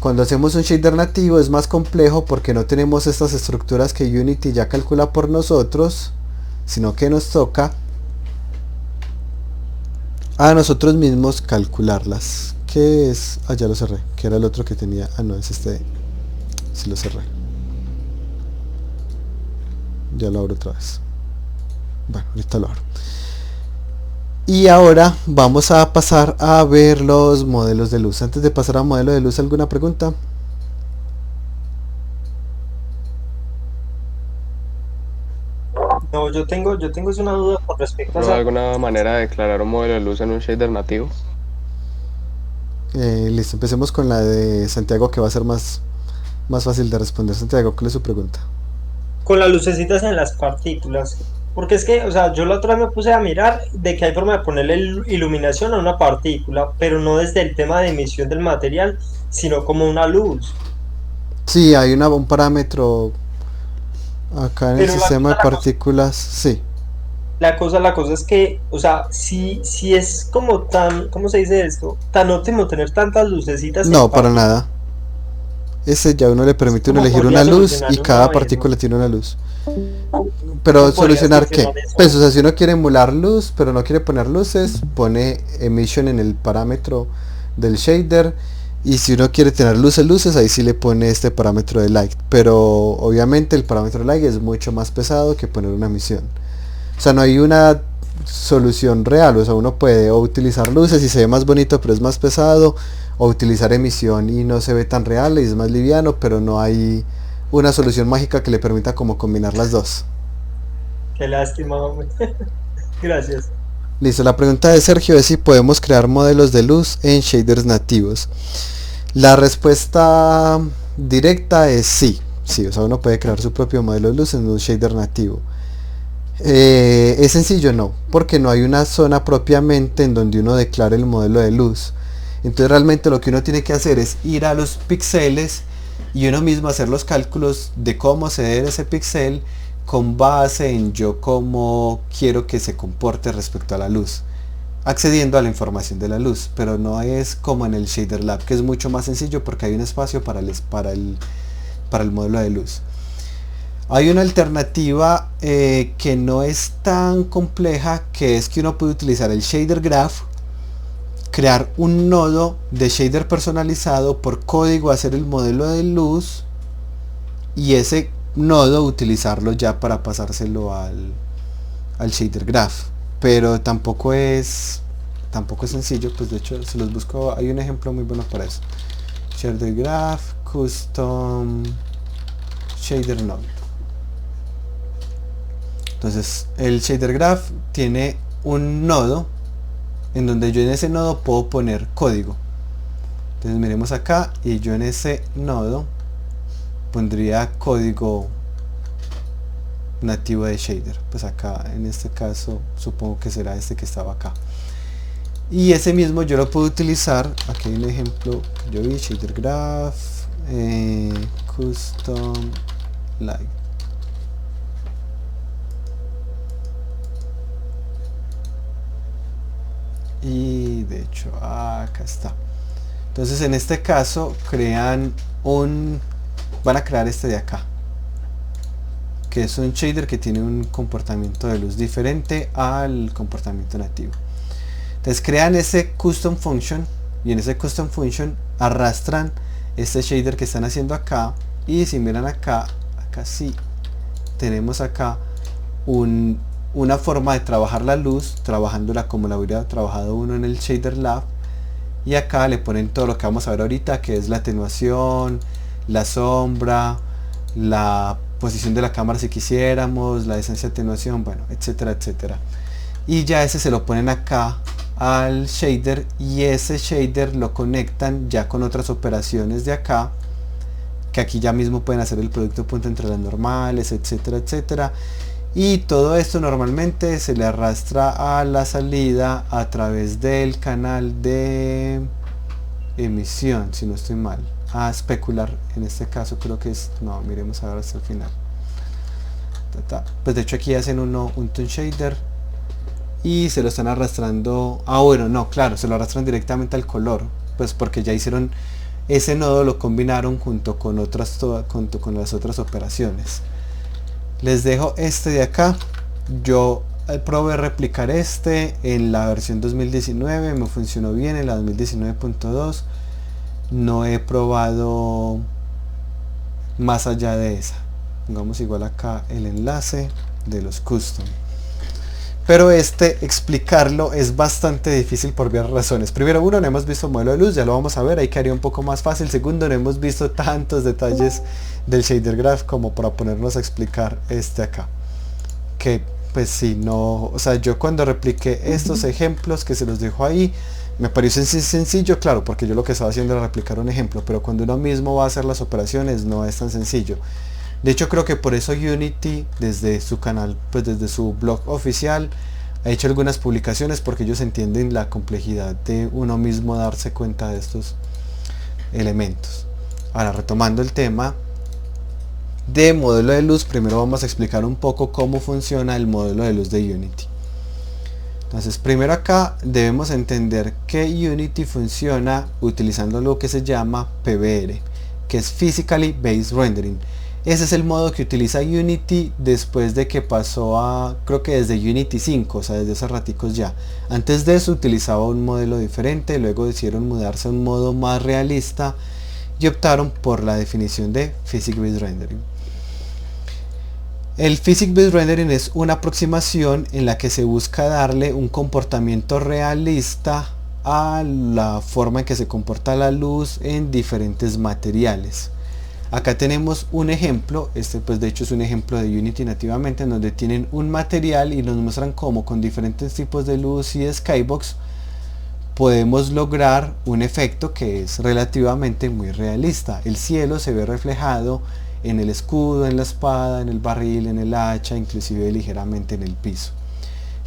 Cuando hacemos un shader nativo es más complejo porque no tenemos estas estructuras que Unity ya calcula por nosotros, sino que nos toca a nosotros mismos calcularlas. ¿Qué es? Ya lo cerré, que era el otro que tenía. No, es este. Si lo cerré, ya lo abro otra vez. Bueno, ahorita lo abro. Y ahora vamos a pasar a ver los modelos de luz. Antes de pasar a modelo de luz, ¿alguna pregunta? No, yo tengo es una duda con respecto a ¿No hay alguna manera de declarar un modelo de luz en un shader nativo? Listo, empecemos con la de Santiago, que va a ser más fácil de responder. Santiago, ¿cuál es su pregunta? con las lucecitas en las partículas. Porque es que, o sea, yo la otra vez me puse a mirar de que hay forma de ponerle iluminación a una partícula, pero no desde el tema de emisión del material, sino como una luz. Sí, hay un parámetro acá en el Pero sistema de partículas, sí. La cosa es que, o sea, si es como tan, ¿cómo se dice esto? Tan óptimo tener tantas lucecitas. No, para nada. Ese ya uno le permite uno elegir una luz y cada partícula tiene una luz. Pero solucionar qué? Pues, o sea, si uno quiere emular luz, pero no quiere poner luces, pone emission en el parámetro del shader. Y si uno quiere tener luces, ahí sí le pone este parámetro de light. Pero obviamente el parámetro de light es mucho más pesado que poner una emisión. O sea, no hay una solución real. O sea, uno puede o utilizar luces y se ve más bonito pero es más pesado, o utilizar emisión y no se ve tan real y es más liviano, pero no hay una solución mágica que le permita como combinar las dos. Qué lástima, hombre. Gracias. Listo, la pregunta de Sergio es si podemos crear modelos de luz en shaders nativos. La respuesta directa es sí. Sí, o sea, uno puede crear su propio modelo de luz en un shader nativo. Es sencillo, no, porque no hay una zona propiamente en donde uno declare el modelo de luz. Entonces realmente lo que uno tiene que hacer es ir a los píxeles y uno mismo hacer los cálculos de cómo se debe ese píxel con base en yo cómo quiero que se comporte respecto a la luz, accediendo a la información de la luz, pero no es como en el Shader Lab, que es mucho más sencillo porque hay un espacio para el modelo de luz. Hay una alternativa que no es tan compleja, que es que uno puede utilizar el Shader Graph, crear un nodo de shader personalizado, por código hacer el modelo de luz y ese nodo utilizarlo ya para pasárselo al Shader Graph. Pero tampoco es sencillo, pues de hecho se los busco, hay un ejemplo muy bueno para eso. Shader Graph, Custom Shader Node. Entonces el Shader Graph tiene un nodo en donde yo en ese nodo puedo poner código. Entonces miremos acá y yo en ese nodo pondría código nativo de shader. Pues acá en este caso supongo que será este que estaba acá. Y ese mismo yo lo puedo utilizar. Aquí hay un ejemplo que yo vi, Shader Graph, Custom Light. Y de hecho acá está. Entonces en este caso van a crear este de acá, que es un shader que tiene un comportamiento de luz diferente al comportamiento nativo. Entonces crean ese custom function y en ese custom function arrastran este shader que están haciendo acá, y si miran acá sí tenemos acá una forma de trabajar la luz, trabajándola como la hubiera trabajado uno en el Shader Lab, y acá le ponen todo lo que vamos a ver ahorita, que es la atenuación, la sombra, la posición de la cámara si quisiéramos, la distancia de atenuación, bueno, etcétera, etcétera. Y ya ese se lo ponen acá al shader, y ese shader lo conectan ya con otras operaciones de acá, que aquí ya mismo pueden hacer el producto punto entre las normales, etcétera, etcétera. Y todo esto normalmente se le arrastra a la salida a través del canal de emisión, si no estoy mal, a especular. En este caso creo que es, no, miremos ahora hasta el final. Pues de hecho aquí hacen un tone shader y se lo están arrastrando, bueno, no, claro, se lo arrastran directamente al color, pues porque ya hicieron ese nodo, lo combinaron junto con las otras operaciones. Les dejo este de acá. Yo probé replicar este en la versión 2019, me funcionó bien en la 2019.2. no he probado más allá de esa. Pongamos igual acá el enlace de los custom. Pero explicarlo es bastante difícil por varias razones. Primero, no hemos visto modelo de luz, ya lo vamos a ver, ahí quedaría un poco más fácil. Segundo, no hemos visto tantos detalles del shader graph como para ponernos a explicar acá. Que pues si no, o sea, yo cuando repliqué estos ejemplos que se los dejo ahí, me pareció sencillo, claro, porque yo lo que estaba haciendo era replicar un ejemplo, pero cuando uno mismo va a hacer las operaciones no es tan sencillo. De hecho creo que por eso Unity desde su canal, pues desde su blog oficial, ha hecho algunas publicaciones, porque ellos entienden la complejidad de uno mismo darse cuenta de estos elementos. Ahora, retomando el tema de modelo de luz, primero vamos a explicar un poco cómo funciona el modelo de luz de Unity. Entonces primero acá debemos entender que Unity funciona utilizando lo que se llama PBR, que es Physically Based Rendering. Ese es el modo que utiliza Unity después de que pasó a, creo que desde Unity 5, o sea, desde hace raticos ya. Antes de eso utilizaba un modelo diferente, luego decidieron mudarse a un modo más realista y optaron por la definición de Physics Based Rendering. El Physics Based Rendering es una aproximación en la que se busca darle un comportamiento realista a la forma en que se comporta la luz en diferentes materiales. Acá tenemos un ejemplo, pues de hecho es un ejemplo de Unity nativamente, en donde tienen un material y nos muestran cómo con diferentes tipos de luz y de skybox podemos lograr un efecto que es relativamente muy realista. El cielo se ve reflejado en el escudo, en la espada, en el barril, en el hacha, inclusive ligeramente en el piso.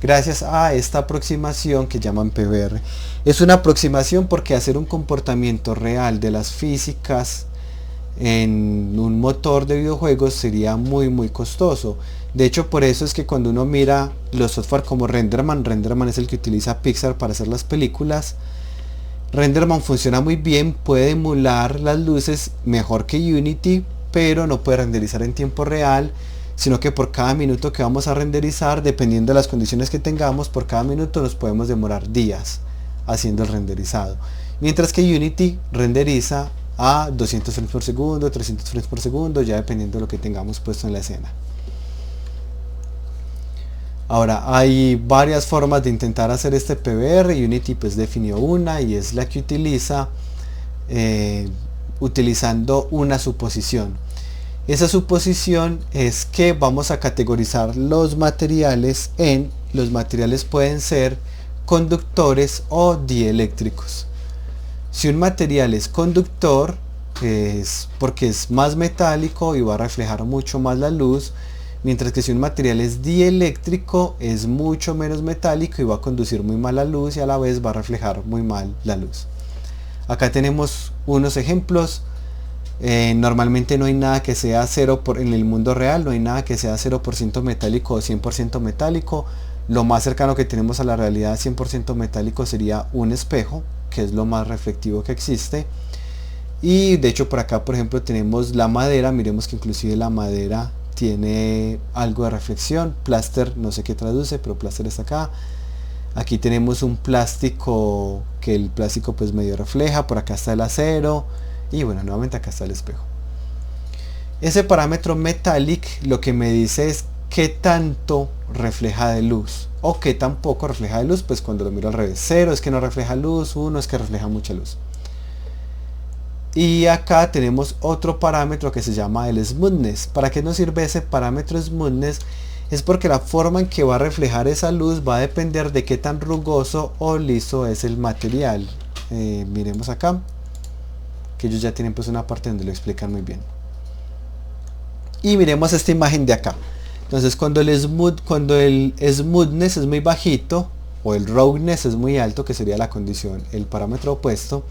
Gracias a esta aproximación que llaman PBR. Es una aproximación porque hacer un comportamiento real de las físicas en un motor de videojuegos sería muy costoso. De hecho, por eso es que cuando uno mira los software como Renderman es el que utiliza Pixar para hacer las películas. Renderman funciona muy bien, puede emular las luces mejor que Unity, pero no puede renderizar en tiempo real, sino que por cada minuto que vamos a renderizar, dependiendo de las condiciones que tengamos, por cada minuto nos podemos demorar días haciendo el renderizado. Mientras que Unity renderiza a 200 frames por segundo, 300 frames por segundo, ya dependiendo de lo que tengamos puesto en la escena. Ahora, hay varias formas de intentar hacer este PBR. Unity pues definió una, y es la que utiliza utilizando una suposición. Esa suposición es que vamos a categorizar los materiales los materiales pueden ser conductores o dieléctricos. Si un material es conductor, es porque es más metálico y va a reflejar mucho más la luz, mientras que si un material es dieléctrico, es mucho menos metálico y va a conducir muy mal la luz, y a la vez va a reflejar muy mal la luz. Acá tenemos unos ejemplos. Normalmente no hay nada que sea en el mundo real, no hay nada que sea 0% metálico o 100% metálico. Lo más cercano que tenemos a la realidad 100% metálico sería un espejo, que es lo más reflectivo que existe. Y de hecho por acá, por ejemplo, tenemos la madera. Miremos que inclusive la madera tiene algo de reflexión. Plaster, no sé qué traduce, pero plaster está acá. Aquí tenemos un plástico, que el plástico pues medio refleja. Por acá está el acero. Y bueno, nuevamente acá está el espejo. Ese parámetro metallic lo que me dice es qué tanto refleja de luz o qué tan poco refleja de luz. Pues cuando lo miro al revés, 0 es que no refleja luz, 1 es que refleja mucha luz. Y acá tenemos otro parámetro que se llama el smoothness. ¿Para qué nos sirve ese parámetro smoothness? Es porque la forma en que va a reflejar esa luz va a depender de qué tan rugoso o liso es el material. Miremos acá, que ellos ya tienen pues una parte donde lo explican muy bien. Y miremos esta imagen de acá. Entonces cuando el smoothness es muy bajito, o el roughness es muy alto, que sería la condición, el parámetro opuesto.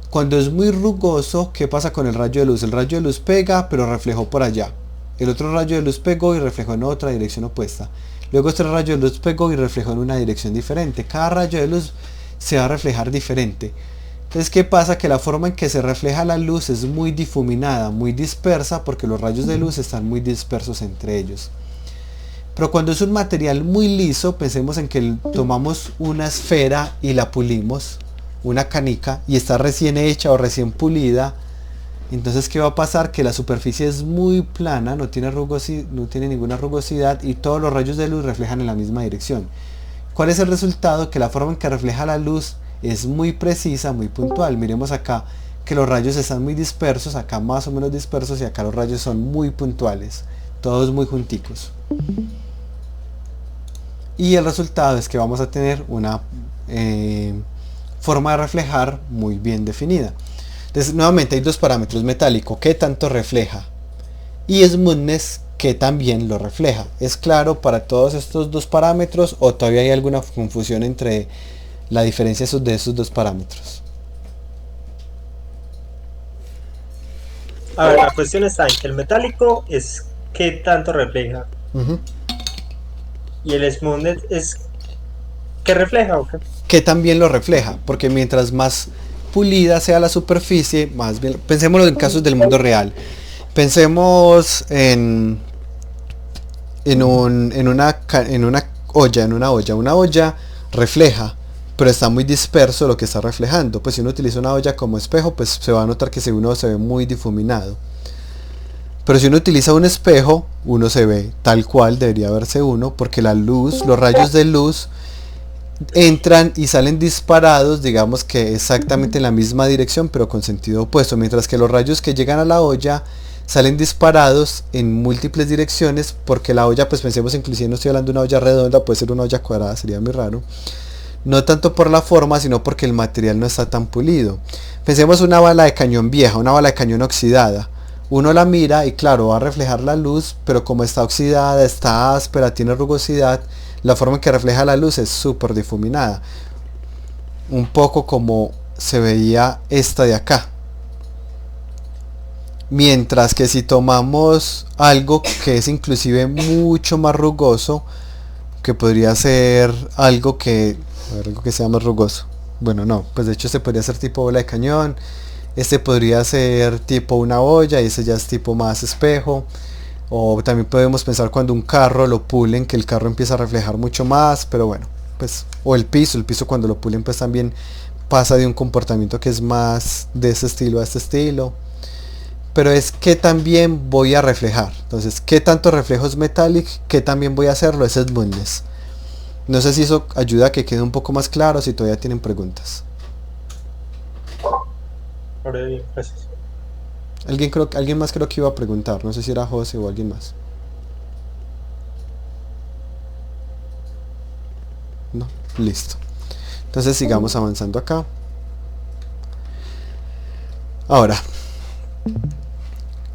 Cuando es muy rugoso, ¿qué pasa con el rayo de luz? El rayo de luz pega, pero reflejó por allá. El otro rayo de luz pegó y reflejó en otra dirección opuesta. Luego este rayo de luz pegó y reflejó en una dirección diferente. Cada rayo de luz se va a reflejar diferente. Entonces, ¿qué pasa? Que la forma en que se refleja la luz es muy difuminada, muy dispersa, porque los rayos de luz están muy dispersos entre ellos. Pero cuando es un material muy liso, pensemos en que tomamos una esfera y la pulimos, una canica, y está recién hecha o recién pulida. Entonces, ¿qué va a pasar? Que la superficie es muy plana, no tiene ninguna rugosidad, y todos los rayos de luz reflejan en la misma dirección. ¿Cuál es el resultado? Que la forma en que refleja la luz es muy precisa, muy puntual. Miremos acá que los rayos están muy dispersos, acá más o menos dispersos, y acá los rayos son muy puntuales, todos muy junticos. Y el resultado es que vamos a tener una forma de reflejar muy bien definida. Entonces, nuevamente hay dos parámetros: metálico, qué tanto refleja, y smoothness, que también lo refleja. ¿Es claro para todos estos dos parámetros, o todavía hay alguna confusión entre la diferencia de esos dos parámetros? A ver, la cuestión está en que el metálico es qué tanto refleja. Y el smoothness es qué refleja o qué. Que también lo refleja, porque mientras más pulida sea la superficie, más bien. Pensémoslo en casos del mundo real. Pensemos en una olla. Una olla refleja, pero está muy disperso lo que está reflejando. Pues si uno utiliza una olla como espejo, pues se va a notar que uno se ve muy difuminado. Pero si uno utiliza un espejo, uno se ve tal cual debería verse uno, porque la luz, los rayos de luz entran y salen disparados, digamos que exactamente en la misma dirección, pero con sentido opuesto, mientras que los rayos que llegan a la olla salen disparados en múltiples direcciones, porque la olla, pues pensemos, inclusive no estoy hablando de una olla redonda, puede ser una olla cuadrada, sería muy raro. No tanto por la forma, sino porque el material no está tan pulido. Pensemos una bala de cañón vieja, una bala de cañón oxidada. Uno la mira y claro, va a reflejar la luz, pero como está oxidada, está áspera, tiene rugosidad, la forma en que refleja la luz es súper difuminada. Un poco como se veía esta de acá. Mientras que si tomamos algo que es inclusive mucho más rugoso, que podría ser algo que, a ver, algo que sea más rugoso. Bueno, no, pues de hecho este podría ser tipo bola de cañón, este podría ser tipo una olla y ese ya es tipo más espejo. O también podemos pensar cuando un carro lo pulen, que el carro empieza a reflejar mucho más, pero bueno, pues, o el piso cuando lo pulen pues también pasa de un comportamiento que es más de ese estilo a este estilo. Pero es que también voy a reflejar. Entonces, ¿qué tanto reflejo es metallic? ¿Qué también voy a hacerlo? Es smoothness. No sé si eso ayuda a que quede un poco más claro, si todavía tienen preguntas. Ahora bien, gracias. Alguien más creo que iba a preguntar. No sé si era José o alguien más. No, listo. Entonces sigamos avanzando acá. Ahora,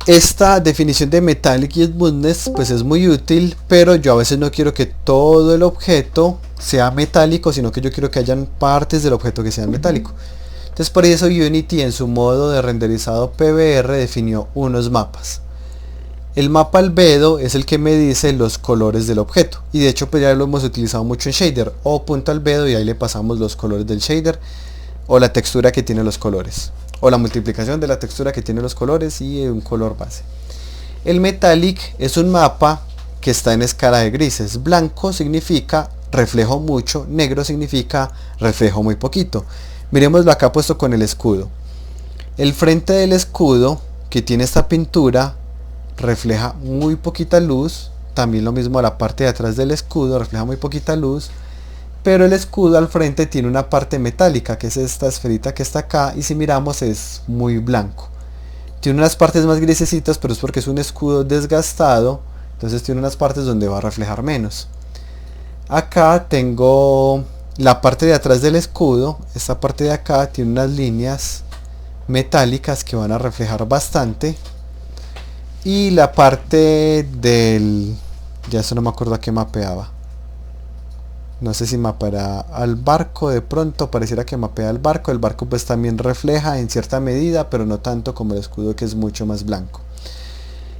esta definición de metallic y smoothness pues es muy útil, pero yo a veces no quiero que todo el objeto sea metálico, sino que yo quiero que hayan partes del objeto que sean metálico. Entonces por eso Unity en su modo de renderizado PBR definió unos mapas. El mapa albedo es el que me dice los colores del objeto, y de hecho pues ya lo hemos utilizado mucho en shader, o punto albedo, y ahí le pasamos los colores del shader o la textura que tiene los colores, o la multiplicación de la textura que tiene los colores y un color base. El metallic es un mapa que está en escala de grises. Blanco significa reflejo mucho, negro significa reflejo muy poquito. Miremoslo acá puesto con el escudo. El frente del escudo, que tiene esta pintura, refleja muy poquita luz. También lo mismo la parte de atrás del escudo, refleja muy poquita luz. Pero el escudo al frente tiene una parte metálica, que es esta esferita que está acá, y si miramos es muy blanco. Tiene unas partes más grisecitas, pero es porque es un escudo desgastado, entonces tiene unas partes donde va a reflejar menos. Acá tengo la parte de atrás del escudo. Esta parte de acá tiene unas líneas metálicas que van a reflejar bastante, y la parte del, ya eso no me acuerdo a qué mapeaba, no sé si mapeará al barco, de pronto pareciera que mapea al barco. El barco pues también refleja en cierta medida, pero no tanto como el escudo, que es mucho más blanco.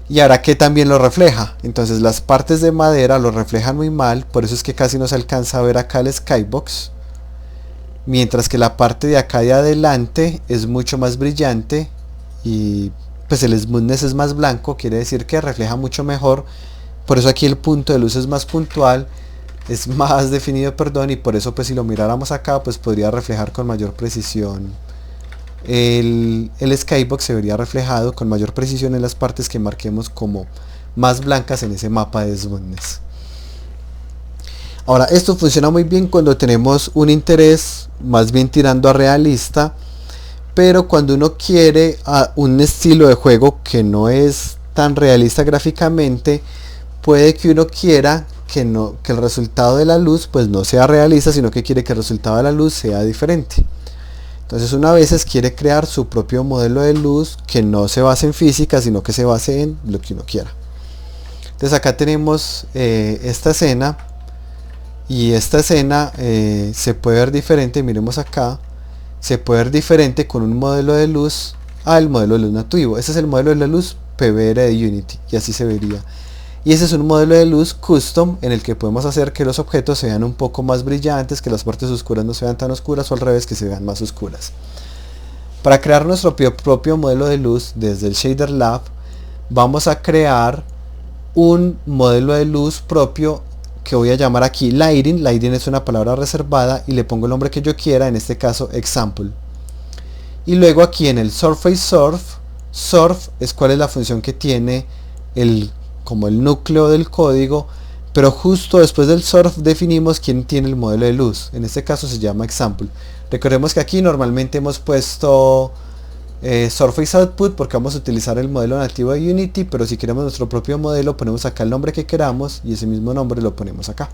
Y ahora que también lo refleja, entonces las partes de madera lo reflejan muy mal, por eso es que casi no se alcanza a ver acá el skybox, mientras que la parte de acá de adelante es mucho más brillante, y pues el smoothness es más blanco, quiere decir que refleja mucho mejor. Por eso aquí el punto de luz es más puntual, es más definido, perdón, y por eso pues si lo miráramos acá pues podría reflejar con mayor precisión. El skybox se vería reflejado con mayor precisión en las partes que marquemos como más blancas en ese mapa de smoothness. Ahora, esto funciona muy bien cuando tenemos un interés más bien tirando a realista, pero cuando uno quiere un estilo de juego que no es tan realista gráficamente, puede que uno quiera que el resultado de la luz pues no sea realista, sino que quiere que el resultado de la luz sea diferente. Entonces uno a veces quiere crear su propio modelo de luz que no se base en física, sino que se base en lo que uno quiera. Entonces acá tenemos esta escena, y esta escena se puede ver diferente. Miremos acá, se puede ver diferente con un modelo de luz al modelo de luz nativo. Este es el modelo de la luz PBR de Unity, y así se vería. Y ese es un modelo de luz custom en el que podemos hacer que los objetos sean un poco más brillantes, que las partes oscuras no sean tan oscuras, o al revés, que se vean más oscuras. Para crear nuestro propio modelo de luz desde el Shader Lab, vamos a crear un modelo de luz propio que voy a llamar aquí Lighting. Lighting es una palabra reservada y le pongo el nombre que yo quiera, en este caso Example. Y luego aquí en el Surface Surf es cuál es la función que tiene como el núcleo del código, pero justo después del surf definimos quién tiene el modelo de luz. En este caso se llama example. Recordemos que aquí normalmente hemos puesto surface output porque vamos a utilizar el modelo nativo de Unity, pero si queremos nuestro propio modelo ponemos acá el nombre que queramos y ese mismo nombre lo ponemos acá.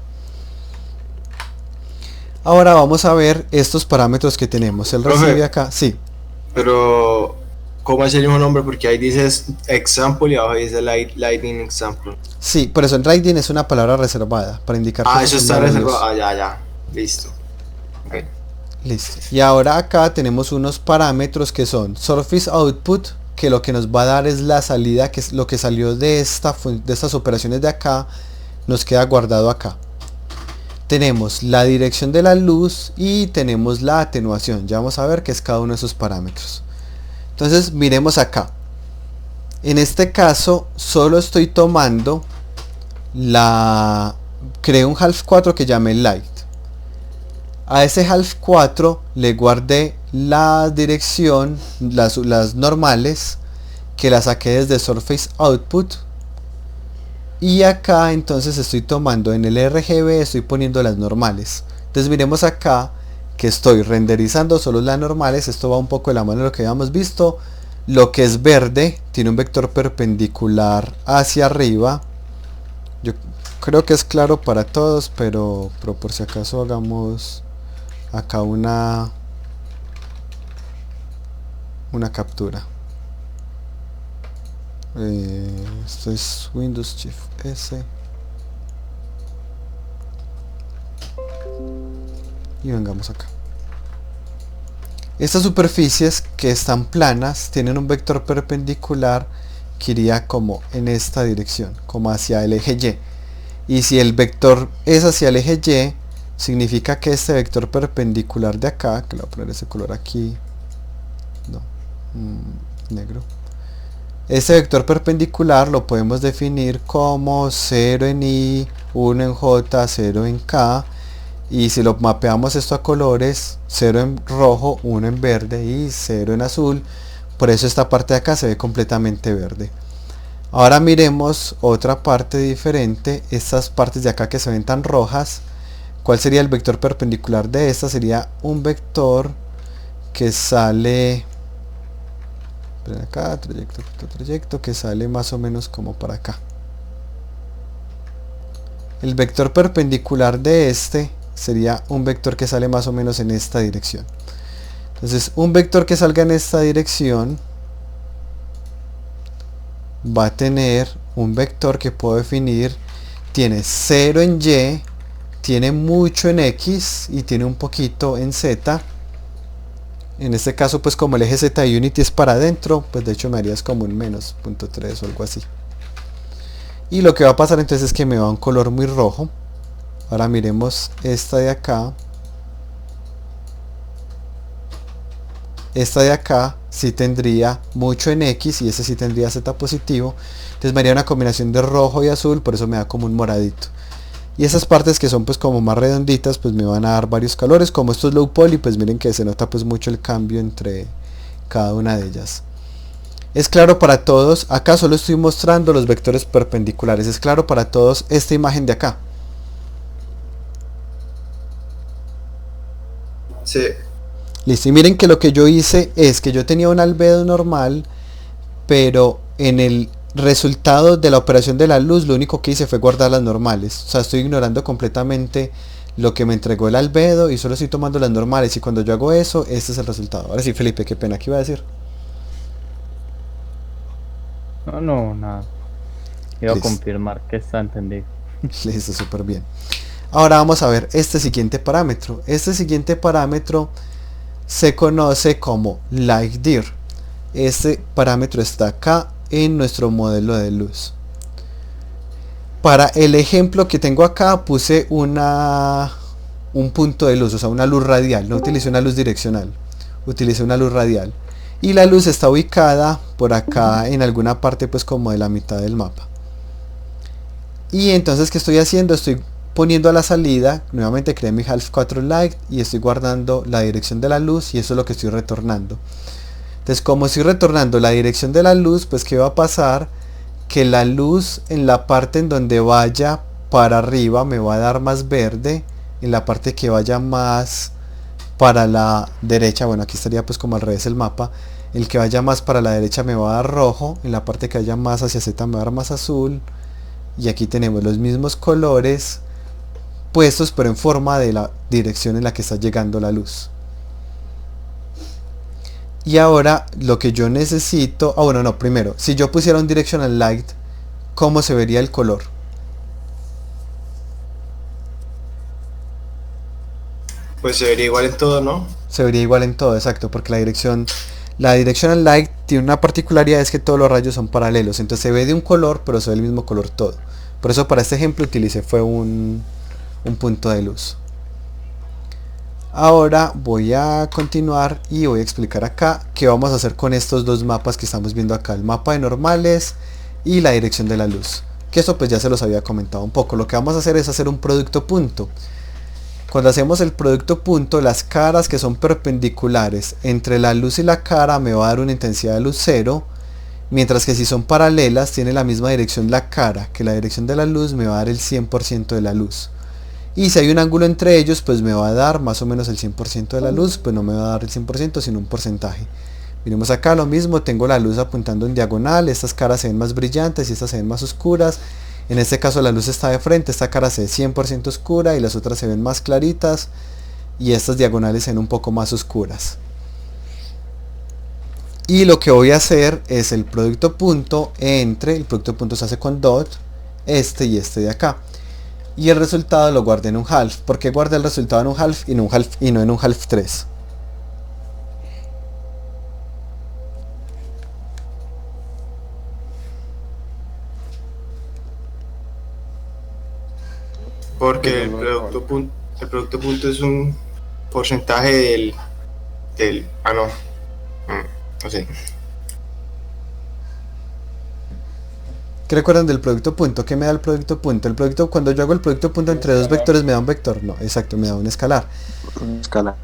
Ahora vamos a ver estos parámetros que tenemos. El recibe acá, sí. Pero ¿cómo es el mismo nombre? Porque ahí dices example y abajo dice lighting example. Sí, por eso el lighting es una palabra reservada para indicar que eso está reservado. Ya, listo. Okay. Listo. Y ahora acá tenemos unos parámetros que son surface output, que lo que nos va a dar es la salida, que es lo que salió de estas operaciones de acá, nos queda guardado acá. Tenemos la dirección de la luz y tenemos la atenuación. Ya vamos a ver qué es cada uno de esos parámetros. Entonces miremos acá. En este caso solo estoy tomando creé un half 4 que llamé light. A ese half 4 le guardé la dirección, las normales, que las saqué desde Surface Output. Y acá entonces estoy tomando en el RGB, estoy poniendo las normales. Entonces miremos acá que estoy renderizando solo las normales. Esto va un poco de la mano de lo que habíamos visto. Lo que es verde tiene un vector perpendicular hacia arriba. Yo creo que es claro para todos, pero por si acaso hagamos acá una captura. Esto es Windows Shift S y vengamos acá. Estas superficies que están planas tienen un vector perpendicular que iría como en esta dirección, como hacia el eje Y. Y si el vector es hacia el eje Y, significa que este vector perpendicular de acá, que le voy a poner ese color aquí, no, negro. Ese vector perpendicular lo podemos definir como 0 en Y, 1 en J, 0 en K. Y si lo mapeamos esto a colores, 0 en rojo, 1 en verde y 0 en azul. Por eso esta parte de acá se ve completamente verde. Ahora miremos otra parte diferente. Estas partes de acá que se ven tan rojas, ¿cuál sería el vector perpendicular de esta? Sería un vector que sale acá, trayecto, que sale más o menos como para acá. El vector perpendicular de este sería un vector que sale más o menos en esta dirección. Entonces un vector que salga en esta dirección va a tener un vector que puedo definir, tiene 0 en Y, tiene mucho en X y tiene un poquito en Z. En este caso pues como el eje Z de Unity es para adentro, pues de hecho me harías como un menos 0.3 o algo así. Y lo que va a pasar entonces es que me va a un color muy rojo. Ahora miremos esta de acá. Esta de acá sí tendría mucho en X y este sí tendría Z positivo. Entonces me haría una combinación de rojo y azul, por eso me da como un moradito. Y esas partes que son pues como más redonditas pues me van a dar varios colores. Como esto es low poly, pues miren que se nota pues mucho el cambio entre cada una de ellas. Es claro para todos, acá solo estoy mostrando los vectores perpendiculares. Es claro para todos esta imagen de acá. Sí. Listo, y miren que lo que yo hice es que yo tenía un albedo normal, pero en el resultado de la operación de la luz lo único que hice fue guardar las normales. O sea, estoy ignorando completamente lo que me entregó el albedo y solo estoy tomando las normales. Y cuando yo hago eso, este es el resultado. Ahora sí, Felipe, qué pena, ¿qué iba a decir? No, nada. Iba a Listo. confirmar que está entendido. Listo, súper bien. Ahora vamos a ver este siguiente parámetro. Este siguiente parámetro se conoce como light dir. Este parámetro está acá en nuestro modelo de luz. Para el ejemplo que tengo acá puse un punto de luz, o sea una luz radial. No utilicé una luz direccional, utilicé una luz radial. Y la luz está ubicada por acá en alguna parte pues como de la mitad del mapa. Y entonces ¿qué estoy haciendo? Estoy poniendo a la salida, nuevamente creé mi half 4 light y estoy guardando la dirección de la luz y eso es lo que estoy retornando. Entonces como estoy retornando la dirección de la luz, pues ¿qué va a pasar? Que la luz en la parte en donde vaya para arriba me va a dar más verde, en la parte que vaya más para la derecha, bueno aquí estaría pues como al revés el mapa, el que vaya más para la derecha me va a dar rojo, en la parte que vaya más hacia Z me va a dar más azul, y aquí tenemos los mismos colores puestos pero en forma de la dirección en la que está llegando la luz. Y ahora lo que yo necesito, primero, si yo pusiera un directional light, ¿cómo se vería el color? Pues se vería igual en todo, ¿no? Se vería igual en todo, exacto, porque La directional light tiene una particularidad, es que todos los rayos son paralelos, entonces se ve de un color pero se ve el mismo color todo. Por eso para este ejemplo utilicé fue un punto de luz. Ahora voy a continuar y voy a explicar acá qué vamos a hacer con estos dos mapas que estamos viendo acá, el mapa de normales y la dirección de la luz, que eso pues ya se los había comentado un poco. Lo que vamos a hacer es hacer un producto punto. Cuando hacemos el producto punto, las caras que son perpendiculares entre la luz y la cara me va a dar una intensidad de luz 0, mientras que si son paralelas tiene la misma dirección la cara, que la dirección de la luz me va a dar el 100% de la luz. Y si hay un ángulo entre ellos, pues me va a dar más o menos el 100% de la luz, pues no me va a dar el 100% sino un porcentaje. Miremos acá lo mismo, tengo la luz apuntando en diagonal, estas caras se ven más brillantes y estas se ven más oscuras. En este caso la luz está de frente, esta cara se ve 100% oscura y las otras se ven más claritas y estas diagonales se ven un poco más oscuras. Y lo que voy a hacer es el producto punto entre, el producto punto se hace con dot, este y este de acá. Y el resultado lo guardé en un half. ¿Por qué guardé el resultado en un half y no en un half 3? Porque el producto punto es un porcentaje del no. No sé. ¿Qué recuerdan del producto punto? ¿Qué me da el producto punto? El producto, cuando yo hago el producto punto entre dos vectores me da un vector. No, exacto, me da un escalar. Escala.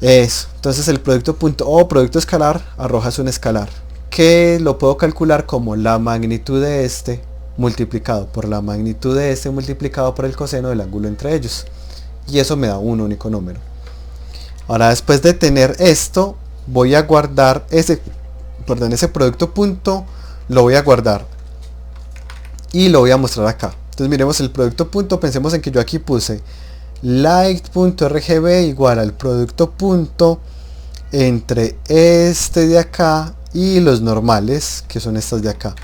Eso. Entonces el producto punto o producto escalar arrojas un escalar, que lo puedo calcular como la magnitud de este multiplicado por la magnitud de este multiplicado por el coseno del ángulo entre ellos. Y eso me da un único número. Ahora, después de tener esto, voy a guardar ese producto punto, lo voy a guardar y lo voy a mostrar acá. Entonces miremos el producto punto, pensemos en que yo aquí puse light.rgb igual al producto punto entre este de acá y los normales, que son estas de acá.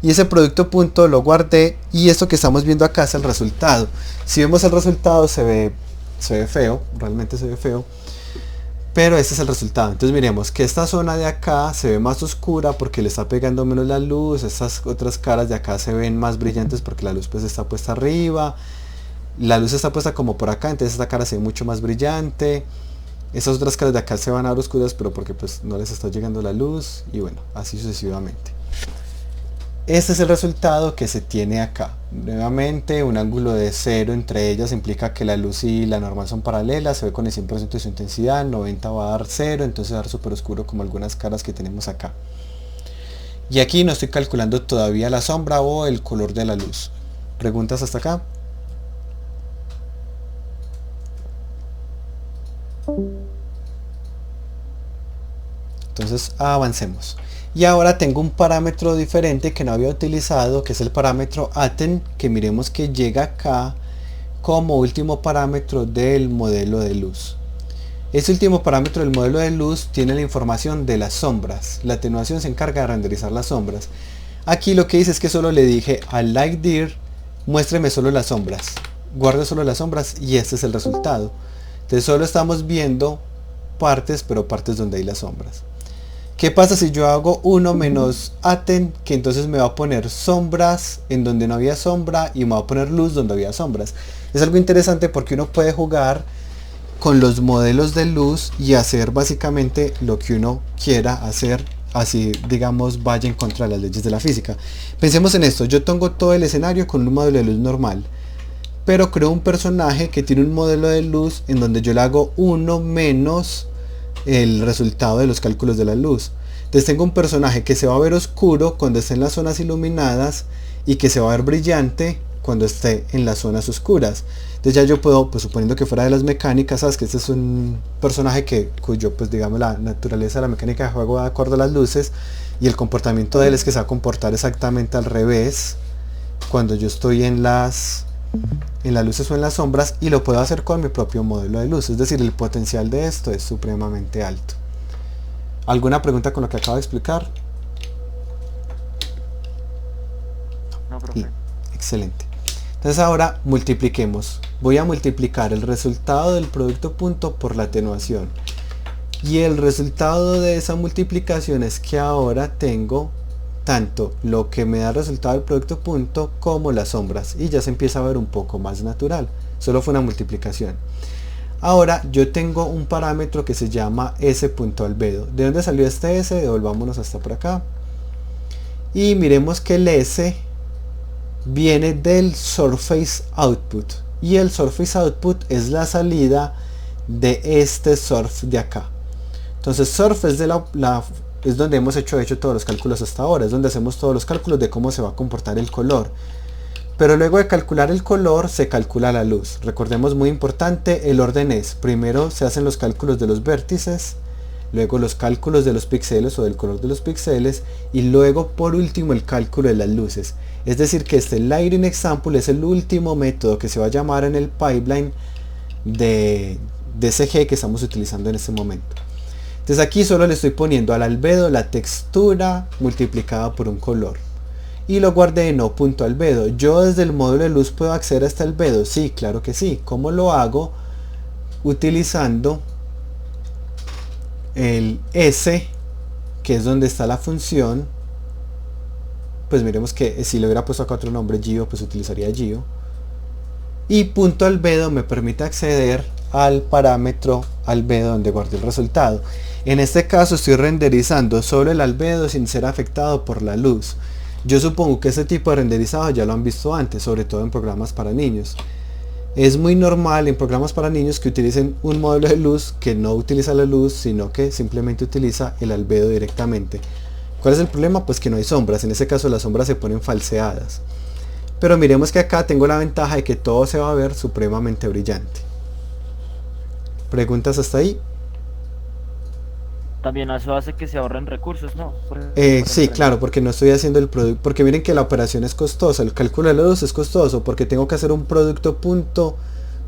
Y ese producto punto lo guardé y esto que estamos viendo acá es el resultado. Si vemos el resultado se ve feo, realmente se ve feo. Pero este es el resultado. Entonces miremos que esta zona de acá se ve más oscura porque le está pegando menos la luz. Estas otras caras de acá se ven más brillantes porque la luz pues está puesta arriba. La luz está puesta como por acá, entonces esta cara se ve mucho más brillante. Estas otras caras de acá se van a ver oscuras pero porque pues no les está llegando la luz. Y bueno, así sucesivamente. Este es el resultado que se tiene acá. Nuevamente un ángulo de 0 entre ellas implica que la luz y la normal son paralelas, se ve con el 100% de su intensidad, 90 va a dar 0, entonces va a dar súper oscuro como algunas caras que tenemos acá. Y aquí no estoy calculando todavía la sombra o el color de la luz. ¿Preguntas hasta acá? Entonces avancemos. Y ahora tengo un parámetro diferente que no había utilizado, que es el parámetro aten, que miremos que llega acá como último parámetro del modelo de luz. Este último parámetro del modelo de luz tiene la información de las sombras. La atenuación se encarga de renderizar las sombras. Aquí lo que dice es que solo le dije al lightdir, muéstreme solo las sombras. Guarde solo las sombras y este es el resultado. Entonces solo estamos viendo partes, pero partes donde hay las sombras. ¿Qué pasa si yo hago 1 menos aten? Que entonces me va a poner sombras en donde no había sombra y me va a poner luz donde había sombras. Es algo interesante porque uno puede jugar con los modelos de luz y hacer básicamente lo que uno quiera hacer, así digamos vaya en contra de las leyes de la física. Pensemos en esto, yo tengo todo el escenario con un modelo de luz normal, pero creo un personaje que tiene un modelo de luz en donde yo le hago 1 menos el resultado de los cálculos de la luz. Entonces tengo un personaje que se va a ver oscuro cuando esté en las zonas iluminadas y que se va a ver brillante cuando esté en las zonas oscuras. Entonces ya yo puedo, pues suponiendo que fuera de las mecánicas, sabes que este es un personaje cuyo pues digamos la naturaleza de la mecánica de juego va de acuerdo a las luces y el comportamiento de él es que se va a comportar exactamente al revés cuando yo estoy en las luces o en las sombras, y lo puedo hacer con mi propio modelo de luz. Es decir, el potencial de esto es supremamente alto. ¿Alguna pregunta con lo que acabo de explicar? No, profe. Excelente. Entonces ahora multipliquemos. Voy a multiplicar el resultado del producto punto por la atenuación. Y el resultado de esa multiplicación es que ahora tengo tanto lo que me da resultado del producto punto como las sombras, y ya se empieza a ver un poco más natural. Solo fue una multiplicación. Ahora yo tengo un parámetro que se llama s.albedo. ¿De dónde salió este s? Devolvámonos hasta por acá. Y miremos que el s viene del surface output. Y el surface output es la salida de este surf de acá. Entonces surf es, es donde hemos hecho todos los cálculos hasta ahora. Es donde hacemos todos los cálculos de cómo se va a comportar el color. Pero luego de calcular el color se calcula la luz. Recordemos, muy importante, el orden es: primero se hacen los cálculos de los vértices, luego los cálculos de los píxeles o del color de los píxeles, y luego por último el cálculo de las luces. Es decir, que este lighting example es el último método que se va a llamar en el pipeline de DSG que estamos utilizando en este momento. Entonces aquí solo le estoy poniendo al albedo la textura multiplicada por un color. Y lo guardé en no.albedo. Yo desde el módulo de luz puedo acceder a este albedo. Sí, claro que sí. ¿Cómo lo hago? Utilizando el S, que es donde está la función. Pues miremos que si le hubiera puesto acá otro nombre, Gio, pues utilizaría Gio. Y punto albedo me permite acceder al parámetro albedo donde guardé el resultado. En este caso estoy renderizando solo el albedo sin ser afectado por la luz. Yo supongo que este tipo de renderizado ya lo han visto antes, sobre todo en programas para niños. Es muy normal en programas para niños que utilicen un módulo de luz que no utiliza la luz, sino que simplemente utiliza el albedo directamente. ¿Cuál es el problema? Pues que no hay sombras. En este caso las sombras se ponen falseadas. Pero miremos que acá tengo la ventaja de que todo se va a ver supremamente brillante. ¿Preguntas hasta ahí? También eso hace que se ahorren recursos, ¿no? Sí, claro, porque no estoy haciendo el producto, porque miren que la operación es costosa, el cálculo de la luz es costoso, porque tengo que hacer un producto punto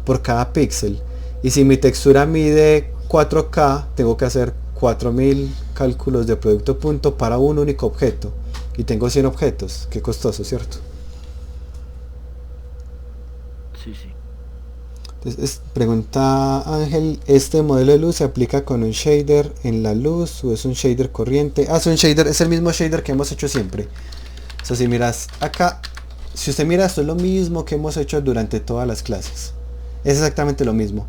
por cada píxel. Y si mi textura mide 4K, tengo que hacer 4000 cálculos de producto punto para un único objeto. Y tengo 100 objetos, qué costoso, ¿cierto? Sí, sí. Entonces, pregunta Ángel, ¿este modelo de luz se aplica con un shader en la luz o es un shader corriente? Ah, es un shader, es el mismo shader que hemos hecho siempre. O sea, si miras acá, si usted mira, esto es lo mismo que hemos hecho durante todas las clases. Es exactamente lo mismo.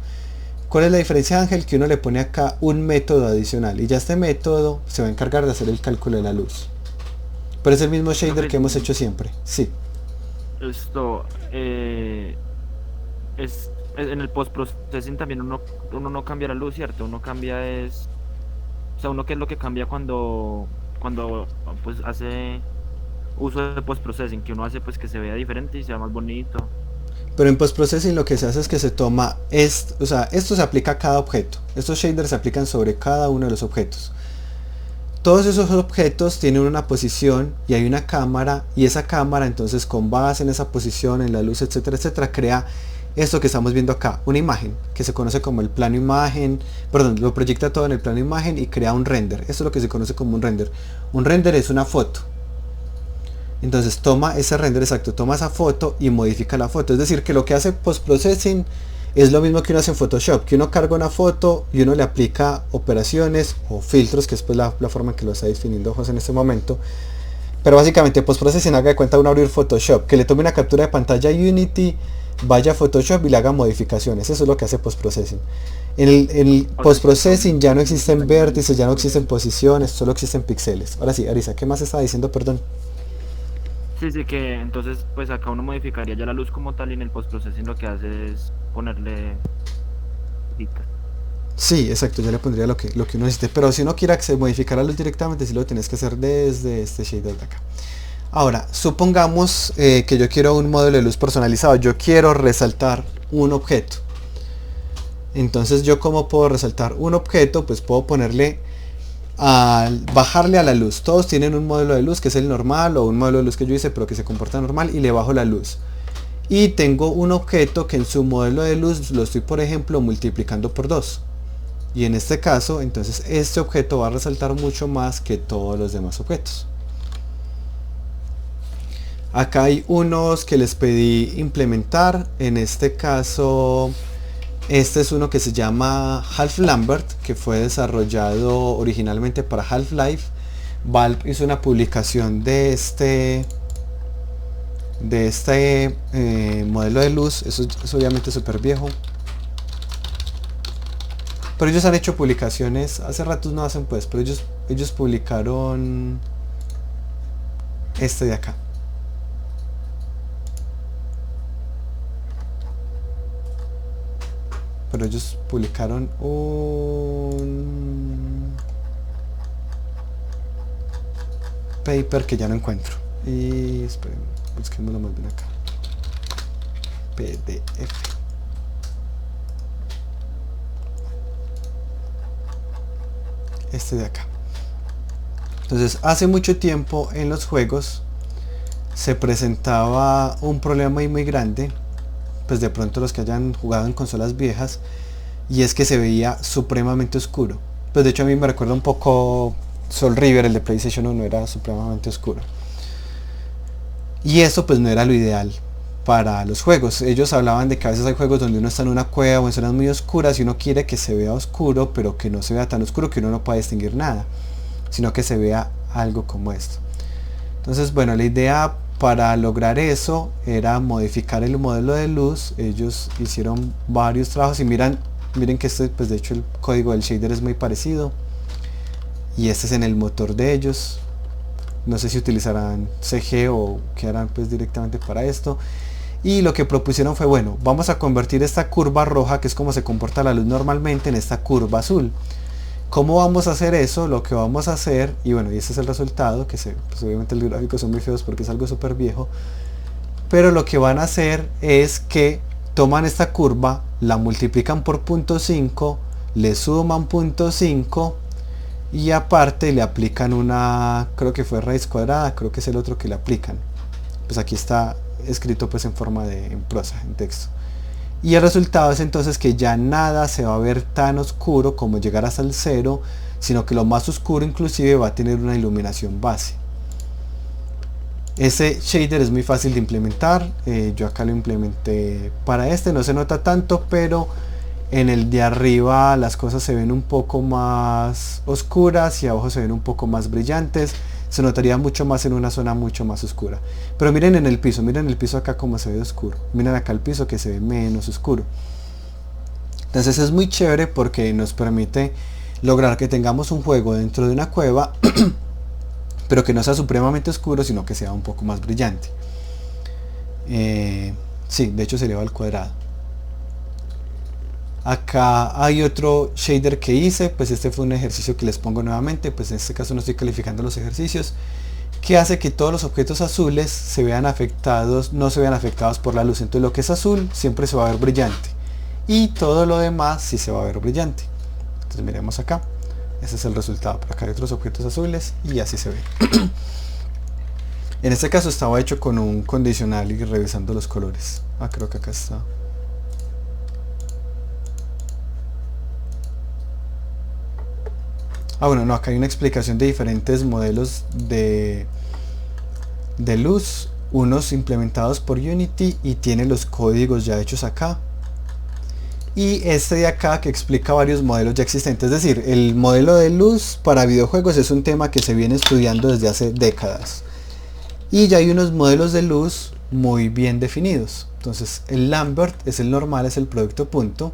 ¿Cuál es la diferencia, Ángel? Que uno le pone acá un método adicional y ya este método se va a encargar de hacer el cálculo de la luz. Pero es el mismo shader que hemos hecho siempre. Sí. Esto es en el post-processing también uno no cambia la luz, ¿cierto? Uno cambia o sea, uno qué es lo que cambia cuando pues hace uso de post-processing, que uno hace pues que se vea diferente y sea más bonito. Pero en post-processing lo que se hace es que se toma, o sea, esto se aplica a cada objeto. Estos shaders se aplican sobre cada uno de los objetos. Todos esos objetos tienen una posición y hay una cámara, y esa cámara entonces con base en esa posición, en la luz, etcétera, etcétera, crea esto que estamos viendo acá, una imagen, que se conoce como el plano imagen, perdón, lo proyecta todo en el plano imagen y crea un render. Esto es lo que se conoce como un render. Un render es una foto. Entonces toma ese render exacto, toma esa foto y modifica la foto. Es decir, que lo que hace post-processing es lo mismo que uno hace en Photoshop, que uno carga una foto y uno le aplica operaciones o filtros, que es pues la forma en que lo está definiendo José en este momento. Pero básicamente post-processing, haga de cuenta uno abrir Photoshop, que le tome una captura de pantalla a Unity, vaya a Photoshop y le haga modificaciones. Eso es lo que hace post-processing. En el post-processing ya no existen vértices, ya no existen posiciones, solo existen píxeles. Ahora sí, Arisa, ¿qué más está diciendo? Perdón. Sí, que entonces pues acá uno modificaría ya la luz como tal y en el post-processing lo que hace es ponerle cositas. Sí, exacto, ya le pondría lo que uno necesite. Pero si uno quiere modificar la luz directamente, sí lo tienes que hacer desde este shader de acá. Ahora, supongamos que yo quiero un módulo de luz personalizado. Yo quiero resaltar un objeto. Entonces, ¿yo cómo puedo resaltar un objeto? Pues puedo ponerle, bajarle a la luz. Todos tienen un modelo de luz que es el normal, o un modelo de luz que yo hice pero que se comporta normal, y le bajo la luz. Y tengo un objeto que en su modelo de luz lo estoy, por ejemplo, multiplicando por 2. Y en este caso, entonces este objeto va a resaltar mucho más que todos los demás objetos. Acá hay unos que les pedí implementar. En este caso Este es uno que se llama Half Lambert, que fue desarrollado originalmente para Half-Life. Valve hizo una publicación de este modelo de luz. Eso es obviamente súper viejo, pero ellos han hecho publicaciones, hace ratos no hacen pues, pero ellos publicaron este de acá. Pero ellos publicaron un paper que ya no encuentro. Y esperen, busquémoslo más bien acá. PDF. Este de acá. Entonces, hace mucho tiempo en los juegos se presentaba un problema muy grande, pues de pronto los que hayan jugado en consolas viejas, y es que se veía supremamente oscuro. Pues de hecho a mí me recuerda un poco Soul River, el de PlayStation 1, era supremamente oscuro. Y eso pues no era lo ideal para los juegos. Ellos hablaban de que a veces hay juegos donde uno está en una cueva o en zonas muy oscuras y uno quiere que se vea oscuro, pero que no se vea tan oscuro que uno no pueda distinguir nada, sino que se vea algo como esto. Entonces bueno, la idea para lograr eso era modificar el modelo de luz. Ellos hicieron varios trabajos y miren que este, pues de hecho el código del shader es muy parecido, y este es en el motor de ellos. No sé si utilizarán CG o qué harán pues directamente para esto. Y lo que propusieron fue, bueno, vamos a convertir esta curva roja, que es como se comporta la luz normalmente, en esta curva azul. ¿Cómo vamos a hacer eso? Lo que vamos a hacer, y bueno, y este es el resultado, que pues obviamente los gráficos son muy feos porque es algo súper viejo, pero lo que van a hacer es que toman esta curva, la multiplican por 0.5, le suman 0.5 y aparte le aplican una, creo que fue raíz cuadrada, creo que es el otro que le aplican. Pues aquí está escrito pues en forma en prosa, en texto. Y el resultado es entonces que ya nada se va a ver tan oscuro como llegar hasta el 0, sino que lo más oscuro inclusive va a tener una iluminación base. Ese shader es muy fácil de implementar. Yo acá lo implementé para este, no se nota tanto, pero en el de arriba las cosas se ven un poco más oscuras y abajo se ven un poco más brillantes. Se notaría mucho más en una zona mucho más oscura. Pero miren en el piso, miren el piso acá como se ve oscuro. Miren acá el piso que se ve menos oscuro. Entonces es muy chévere porque nos permite lograr que tengamos un juego dentro de una cueva, pero que no sea supremamente oscuro, sino que sea un poco más brillante. Sí, de hecho se eleva al cuadrado. Acá hay otro shader que hice, pues este fue un ejercicio que les pongo nuevamente, pues en este caso no estoy calificando los ejercicios, que hace que todos los objetos azules se vean afectados, no se vean afectados por la luz. Entonces lo que es azul siempre se va a ver brillante y todo lo demás sí se va a ver brillante. Entonces miremos acá, ese es el resultado. Por acá hay otros objetos azules y así se ve. En este caso estaba hecho con un condicional y revisando los colores. Creo que acá está. Bueno, no, acá hay una explicación de diferentes modelos de luz, unos implementados por Unity y tiene los códigos ya hechos acá. Y este de acá que explica varios modelos ya existentes, es decir, el modelo de luz para videojuegos es un tema que se viene estudiando desde hace décadas. Y ya hay unos modelos de luz muy bien definidos. Entonces el Lambert es el normal, es el producto punto.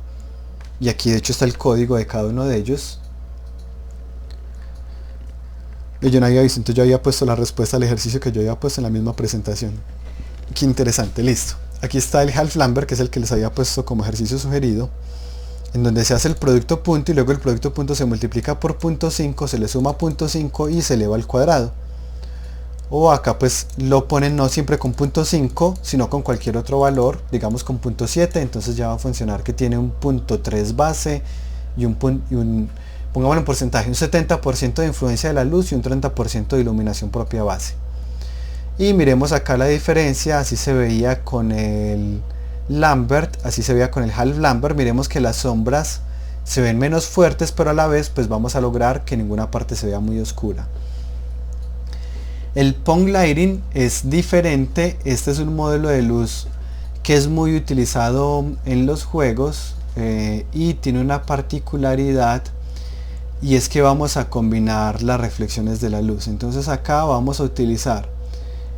Y aquí de hecho está el código de cada uno de ellos. Yo no había visto, entonces yo había puesto la respuesta al ejercicio que yo había puesto en la misma presentación. Qué interesante, listo. Aquí está el Half Lambert, que es el que les había puesto como ejercicio sugerido, en donde se hace el producto punto y luego el producto punto se multiplica por 0.5, se le suma 0.5 y se eleva al cuadrado. O acá pues lo ponen no siempre con 0.5, sino con cualquier otro valor, digamos con 0.7, entonces ya va a funcionar que tiene un 0.3 base y pongámoslo en porcentaje, un 70% de influencia de la luz y un 30% de iluminación propia base. Y miremos acá la diferencia, así se veía con el Lambert, así se veía con el Half Lambert. Miremos que las sombras se ven menos fuertes, pero a la vez pues vamos a lograr que ninguna parte se vea muy oscura. El Pong Lighting es diferente, este es un modelo de luz que es muy utilizado en los juegos. y tiene una particularidad, y es que vamos a combinar las reflexiones de la luz. Entonces acá vamos a utilizar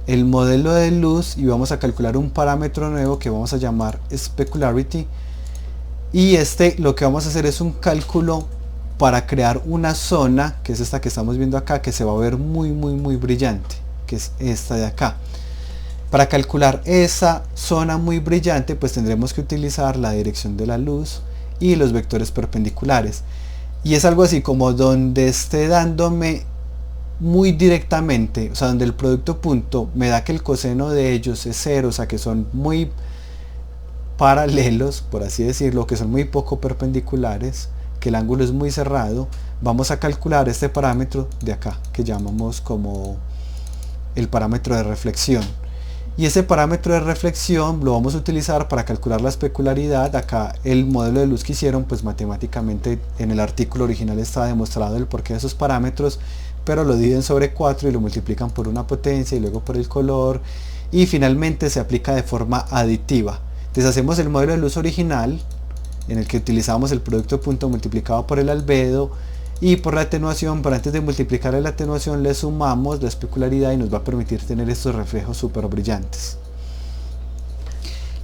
el modelo de luz y vamos a calcular un parámetro nuevo que vamos a llamar specularity, y lo que vamos a hacer es un cálculo para crear una zona, que es esta que estamos viendo acá, que se va a ver muy brillante, que es esta de acá. Para calcular esa zona muy brillante, pues tendremos que utilizar la dirección de la luz y los vectores perpendiculares, y es algo así como donde esté dándome muy directamente, o sea, donde el producto punto me da que el coseno de ellos es 0, o sea, que son muy paralelos, por así decirlo, que son muy poco perpendiculares, que el ángulo es muy cerrado, vamos a calcular este parámetro de acá, que llamamos como el parámetro de reflexión. Y ese parámetro de reflexión lo vamos a utilizar para calcular la especularidad. Acá el modelo de luz que hicieron, pues matemáticamente en el artículo original está demostrado el porqué de esos parámetros, pero lo dividen sobre 4 y lo multiplican por una potencia y luego por el color, y finalmente se aplica de forma aditiva. Entonces hacemos el modelo de luz original, en el que utilizamos el producto punto multiplicado por el albedo y por la atenuación, pero antes de multiplicar la atenuación le sumamos la especularidad y nos va a permitir tener estos reflejos súper brillantes.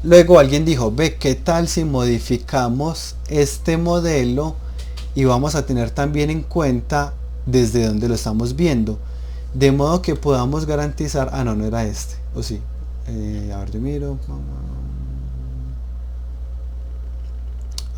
Luego alguien dijo, ve, ¿qué tal si modificamos este modelo y vamos a tener también en cuenta desde donde lo estamos viendo? De modo que podamos garantizar, no era este, o sí, a ver, yo miro,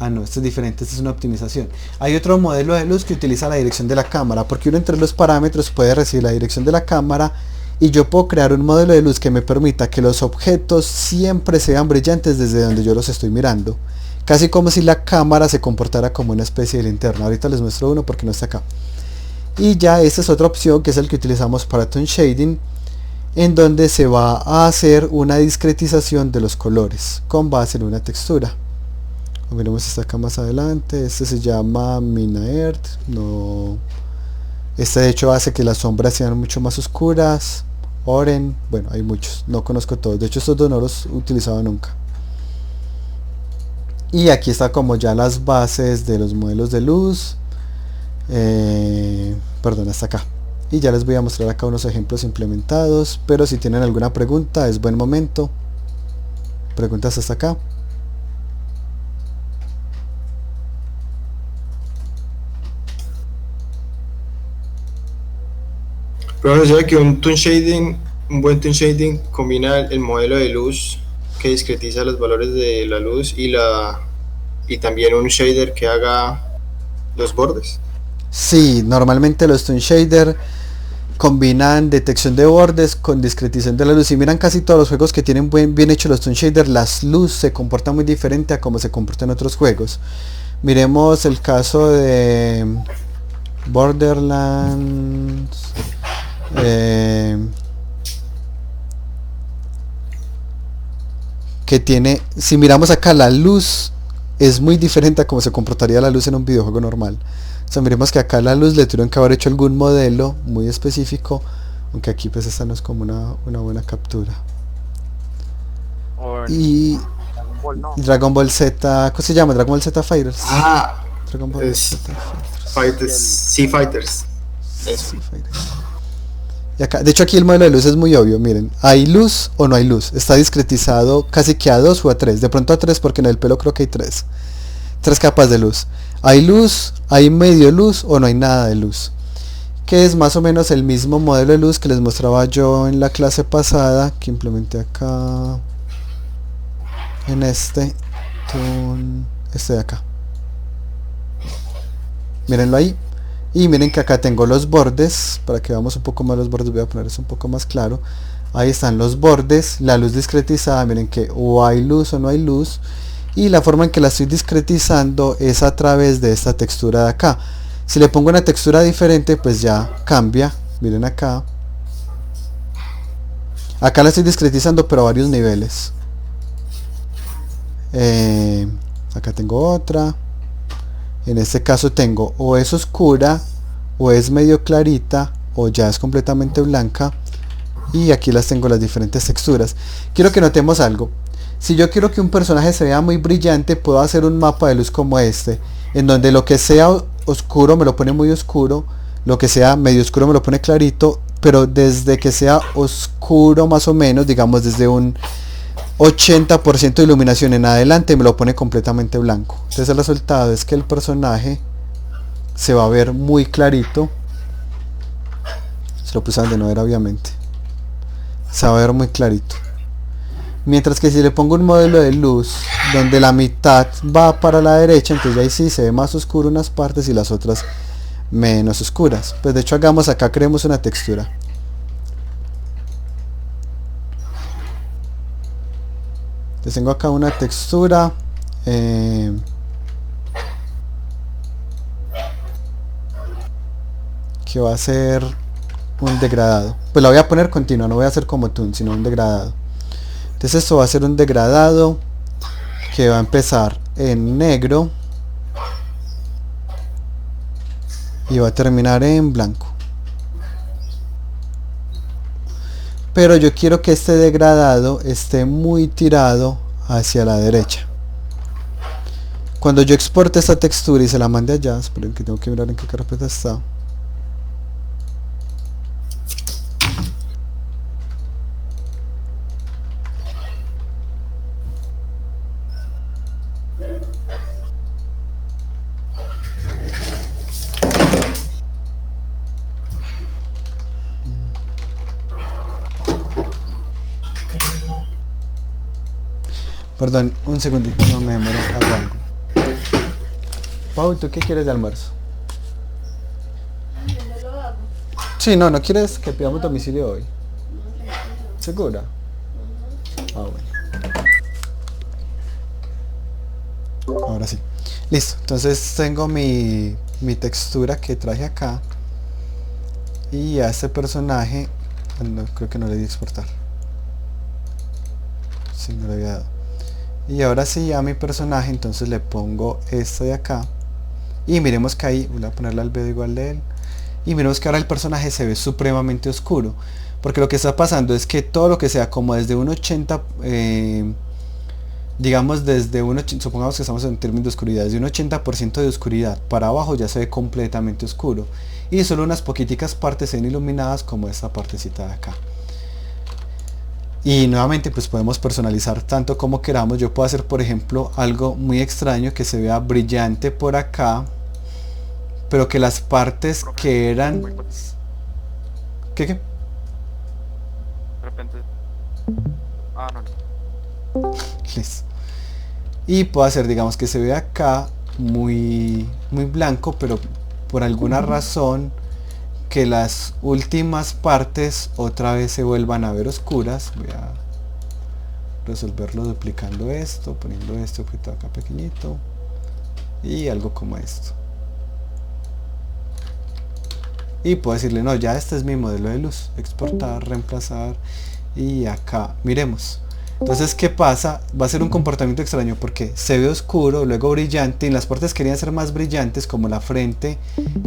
no, este es diferente, este es una optimización. Hay otro modelo de luz que utiliza la dirección de la cámara, porque uno entre los parámetros puede recibir la dirección de la cámara, y yo puedo crear un modelo de luz que me permita que los objetos siempre sean brillantes desde donde yo los estoy mirando, casi como si la cámara se comportara como una especie de linterna. Ahorita les muestro uno porque no está acá. Y ya esta es otra opción, que es el que utilizamos para tone shading, en donde se va a hacer una discretización de los colores con base en una textura. Miremos esta acá más adelante. Este se llama Mina Earth. No, este de hecho hace que las sombras sean mucho más oscuras. Oren, bueno, hay muchos, no conozco todos, de hecho estos dos no los he utilizado nunca. Y aquí está como ya las bases de los modelos de luz. Perdón, hasta acá. Y ya les voy a mostrar acá unos ejemplos implementados, pero si tienen alguna pregunta es buen momento. Preguntas hasta acá. Pero bueno, sabe que un buen tone shading combina el modelo de luz que discretiza los valores de la luz y también un shader que haga los bordes. Sí, normalmente los tone shader combinan detección de bordes con discretización de la luz, y miran casi todos los juegos que tienen bien hecho los tone shader, las luz se comportan muy diferente a como se comportan en otros juegos. Miremos el caso de Borderlands, que tiene, si miramos acá, la luz es muy diferente a como se comportaría la luz en un videojuego normal. O sea, miremos que acá la luz le tuvieron que haber hecho algún modelo muy específico, aunque aquí pues esta no es como una buena captura. Y Dragon Ball Z, ¿cómo se llama? Dragon Ball Z Fighters. Dragon Ball Z Fighters. Sea Fighters. Eso. Y acá, de hecho aquí el modelo de luz es muy obvio, miren, ¿hay luz o no hay luz? Está discretizado casi que a 2 o a 3, de pronto a 3 porque en el pelo creo que hay 3 capas de luz. ¿Hay luz, hay medio luz o no hay nada de luz? Que es más o menos el mismo modelo de luz que les mostraba yo en la clase pasada, que implementé acá, en este de acá. Mírenlo ahí. Y miren que acá tengo los bordes, para que veamos un poco más los bordes, voy a poner eso un poco más claro. Ahí están los bordes, la luz discretizada, miren que o hay luz o no hay luz. Y la forma en que la estoy discretizando es a través de esta textura de acá. Si le pongo una textura diferente, pues ya cambia. Miren acá. Acá la estoy discretizando pero a varios niveles. Acá tengo otra. En este caso tengo o es oscura, o es medio clarita, o ya es completamente blanca. Y aquí las tengo las diferentes texturas. Quiero que notemos algo. Si yo quiero que un personaje se vea muy brillante, puedo hacer un mapa de luz como este, en donde lo que sea oscuro me lo pone muy oscuro, lo que sea medio oscuro me lo pone clarito, pero desde que sea oscuro más o menos, digamos desde un 80% de iluminación en adelante, me lo pone completamente blanco. Entonces el resultado es que el personaje se va a ver muy clarito. Se lo puse donde no era, obviamente. Se va a ver muy clarito. Mientras que si le pongo un modelo de luz donde la mitad va para la derecha, entonces ahí sí se ve más oscuro unas partes y las otras menos oscuras. Pues de hecho hagamos acá, creemos una textura. Entonces tengo acá una textura. Que va a ser un degradado. Pues la voy a poner continua, no voy a hacer como Toon, sino un degradado. Entonces esto va a ser un degradado que va a empezar en negro y va a terminar en blanco. Pero yo quiero que este degradado esté muy tirado hacia la derecha. Cuando yo exporte esta textura y se la mande allá, esperen que tengo que mirar en qué carpeta está. Perdón, un segundito, no me demoro, hago algo. Pau, ¿tú qué quieres de almuerzo? Sí, no quieres que pidamos domicilio hoy. ¿Segura? Ah, bueno. Ahora sí. Listo, entonces tengo mi textura que traje acá. Y a este personaje, no, creo que no le di exportar. Sí, no le había dado. Y ahora sí a mi personaje, entonces le pongo este de acá. Y miremos que ahí, voy a ponerle albedo igual de él. Y miremos que ahora el personaje se ve supremamente oscuro. Porque lo que está pasando es que todo lo que sea como desde un 80, digamos desde un 80, supongamos que estamos en términos de oscuridad, desde un 80% de oscuridad para abajo ya se ve completamente oscuro. Y solo unas poquiticas partes se ven iluminadas como esta partecita de acá. Y nuevamente pues podemos personalizar tanto como queramos. Yo puedo hacer por ejemplo algo muy extraño que se vea brillante por acá, pero que las partes que eran... ¿Qué? De repente... Ah, no. Listo. Y puedo hacer, digamos, que se vea acá muy blanco, pero por alguna razón que las últimas partes otra vez se vuelvan a ver oscuras. Voy a resolverlo duplicando esto, poniendo este objeto acá pequeñito y algo como esto. Y puedo decirle, no, ya este es mi modelo de luz, exportar, reemplazar, y acá miremos. Entonces, ¿qué pasa? Va a ser un comportamiento extraño porque se ve oscuro, luego brillante, y las partes querían ser más brillantes, como la frente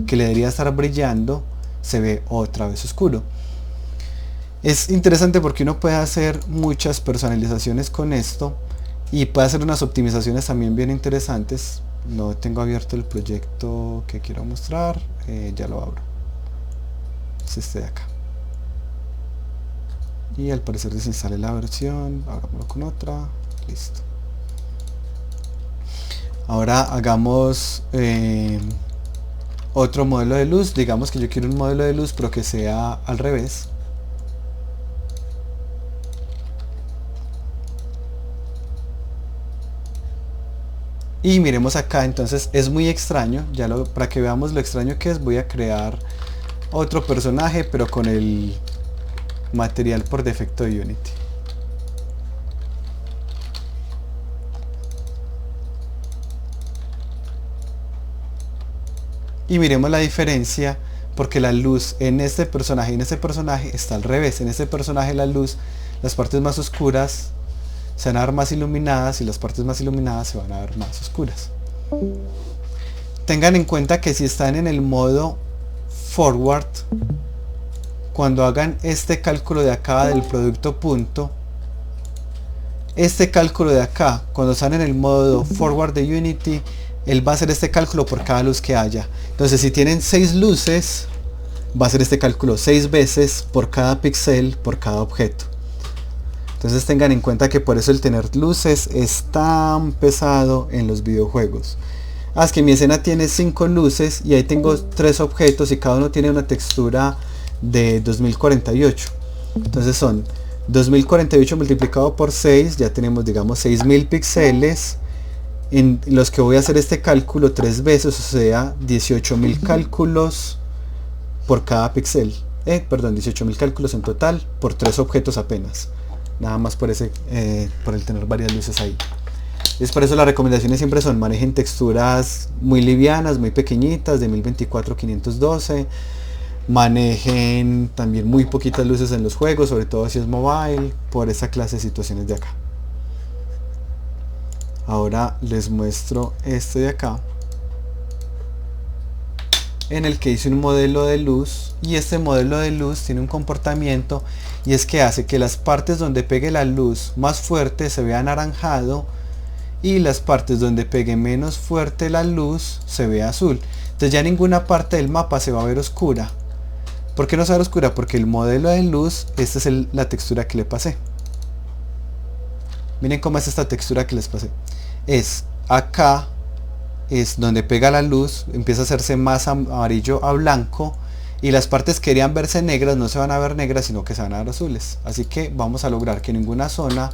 que le debería estar brillando, se ve otra vez oscuro. Es interesante porque uno puede hacer muchas personalizaciones con esto y puede hacer unas optimizaciones también bien interesantes. No tengo abierto el proyecto que quiero mostrar, ya lo abro. Es este de acá. Y al parecer desinstale la versión, hagámoslo con otra, listo. Ahora hagamos otro modelo de luz. Digamos que yo quiero un modelo de luz pero que sea al revés. Y miremos acá, entonces es muy extraño, para que veamos lo extraño que es, voy a crear otro personaje pero con el material por defecto de Unity. Y miremos la diferencia, porque la luz en este personaje y en este personaje está al revés. En este personaje la luz, las partes más oscuras se van a ver más iluminadas y las partes más iluminadas se van a ver más oscuras. Tengan en cuenta que si están en el modo forward, cuando hagan este cálculo de acá del producto punto, este cálculo de acá, cuando están en el modo forward de Unity, él va a hacer este cálculo por cada luz que haya. Entonces si tienen 6 luces, va a hacer este cálculo 6 veces por cada píxel, por cada objeto. Entonces tengan en cuenta que por eso el tener luces es tan pesado en los videojuegos. Es que mi escena tiene 5 luces y ahí tengo 3 objetos y cada uno tiene una textura de 2048. Entonces son 2048 multiplicado por 6, ya tenemos digamos 6000 píxeles en los que voy a hacer este cálculo 3 veces, o sea 18.000 cálculos por cada píxel. Perdón, 18.000 cálculos en total por 3 objetos apenas. Nada más por por el tener varias luces ahí. Es por eso las recomendaciones siempre son: manejen texturas muy livianas, muy pequeñitas, de 1024-512. Manejen también muy poquitas luces en los juegos, sobre todo si es mobile, por esa clase de situaciones de acá. Ahora les muestro este de acá, en el que hice un modelo de luz, y este modelo de luz tiene un comportamiento, y es que hace que las partes donde pegue la luz más fuerte se vea anaranjado y las partes donde pegue menos fuerte la luz se vea azul. Entonces ya ninguna parte del mapa se va a ver oscura. ¿Por qué no se va a ver oscura? Porque el modelo de luz, esta es la textura que le pasé. Miren cómo es esta textura que les pasé. Es acá, es donde pega la luz, empieza a hacerse más amarillo a blanco, y las partes que querían verse negras no se van a ver negras, sino que se van a ver azules. Así que vamos a lograr que ninguna zona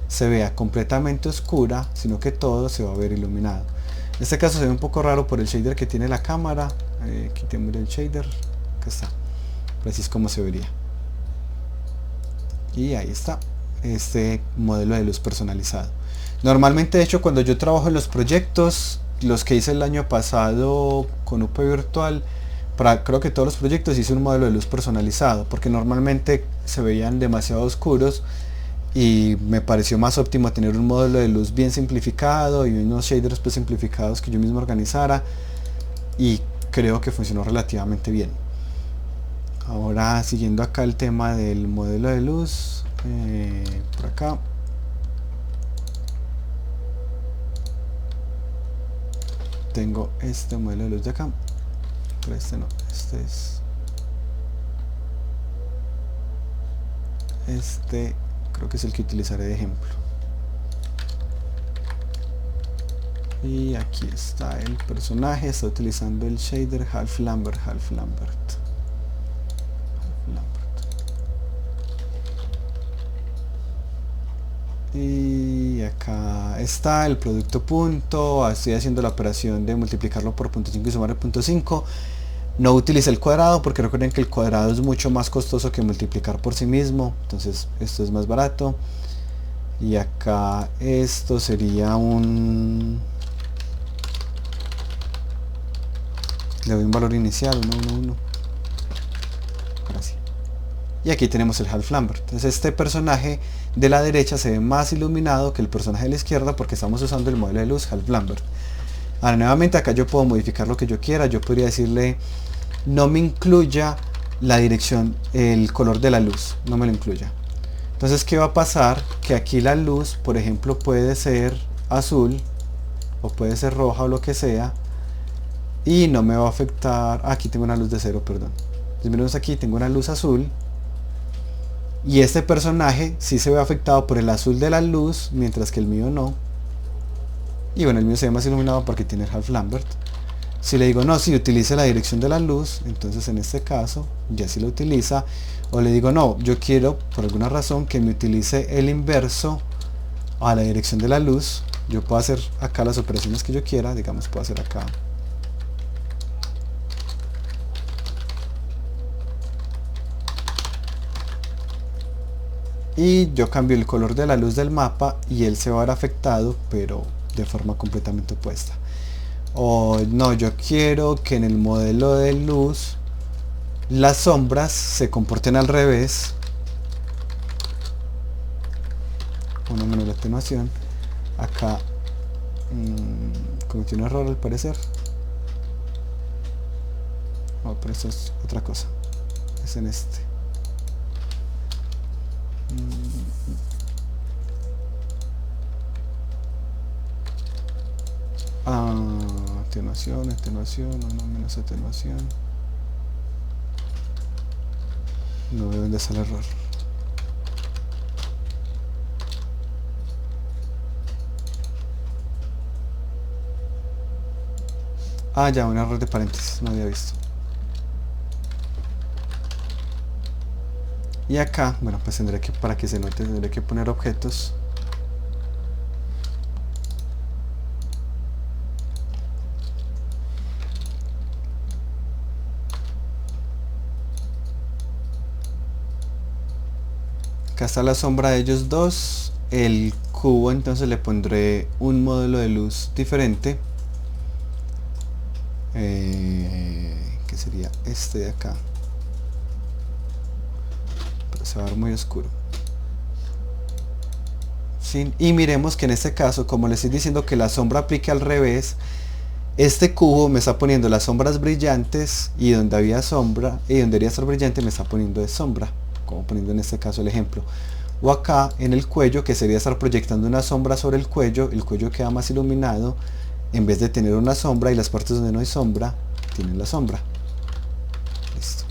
se vea completamente oscura, sino que todo se va a ver iluminado. En este caso se ve un poco raro por el shader que tiene la cámara. Quitemos el shader, acá está, así es como se vería. Y ahí está este modelo de luz personalizado. Normalmente, de hecho, cuando yo trabajo en los proyectos, los que hice el año pasado con UP Virtual, para creo que todos los proyectos hice un modelo de luz personalizado, porque normalmente se veían demasiado oscuros y me pareció más óptimo tener un modelo de luz bien simplificado y unos shaders pues simplificados que yo mismo organizara, y creo que funcionó relativamente bien. Ahora, siguiendo acá el tema del modelo de luz, por acá tengo este modelo de luz de acá, pero este no, este es creo que es el que utilizaré de ejemplo. Y aquí está el personaje, está utilizando el shader Half Lambert. Y acá está el producto punto. Estoy haciendo la operación de multiplicarlo por 0.5 y sumar el 0.5. No utilice el cuadrado porque recuerden que el cuadrado es mucho más costoso que multiplicar por sí mismo, entonces esto es más barato. Y acá esto sería le doy un valor inicial, 1, ahora sí. Y aquí tenemos el Half Lambert. Entonces este personaje de la derecha se ve más iluminado que el personaje de la izquierda porque estamos usando el modelo de luz Half Lambert. Ahora nuevamente acá yo puedo modificar lo que yo quiera. Yo podría decirle no me incluya la dirección, el color de la luz, no me lo incluya. Entonces ¿qué va a pasar? Que aquí la luz, por ejemplo, puede ser azul o puede ser roja o lo que sea, y no me va a afectar. Aquí tengo una luz de 0, perdón. Entonces miremos, aquí tengo una luz azul y este personaje sí se ve afectado por el azul de la luz, mientras que el mío no. Y bueno, el mío se ve más iluminado porque tiene el Half Lambert. Si le digo no, si utilice la dirección de la luz, entonces en este caso ya sí lo utiliza. O le digo no, yo quiero por alguna razón que me utilice el inverso a la dirección de la luz. Yo puedo hacer acá las operaciones que yo quiera. Digamos, puedo hacer acá y yo cambio el color de la luz del mapa y él se va a ver afectado, pero de forma completamente opuesta. O no, yo quiero que en el modelo de luz las sombras se comporten al revés. Una menor atenuación. Acá cometí un error al parecer. No, pero esto es otra cosa. Es en este. Atenuación, no menos atenuación. No veo dónde está el error. Ya, un error de paréntesis, no había visto. Y acá, bueno, pues tendré que, para que se note, tendré que poner objetos. Acá está la sombra de ellos dos. El cubo, entonces le pondré un módulo de luz diferente. Que sería este de acá, pero se va a ver muy oscuro. ¿Sí? Y miremos que en este caso, como le estoy diciendo que la sombra aplique al revés, este cubo me está poniendo las sombras brillantes, y donde había sombra y donde debería estar brillante me está poniendo de sombra, como poniendo en este caso el ejemplo. O acá en el cuello, que sería estar proyectando una sombra sobre el cuello queda más iluminado, en vez de tener una sombra, y las partes donde no hay sombra tienen la sombra. Listo.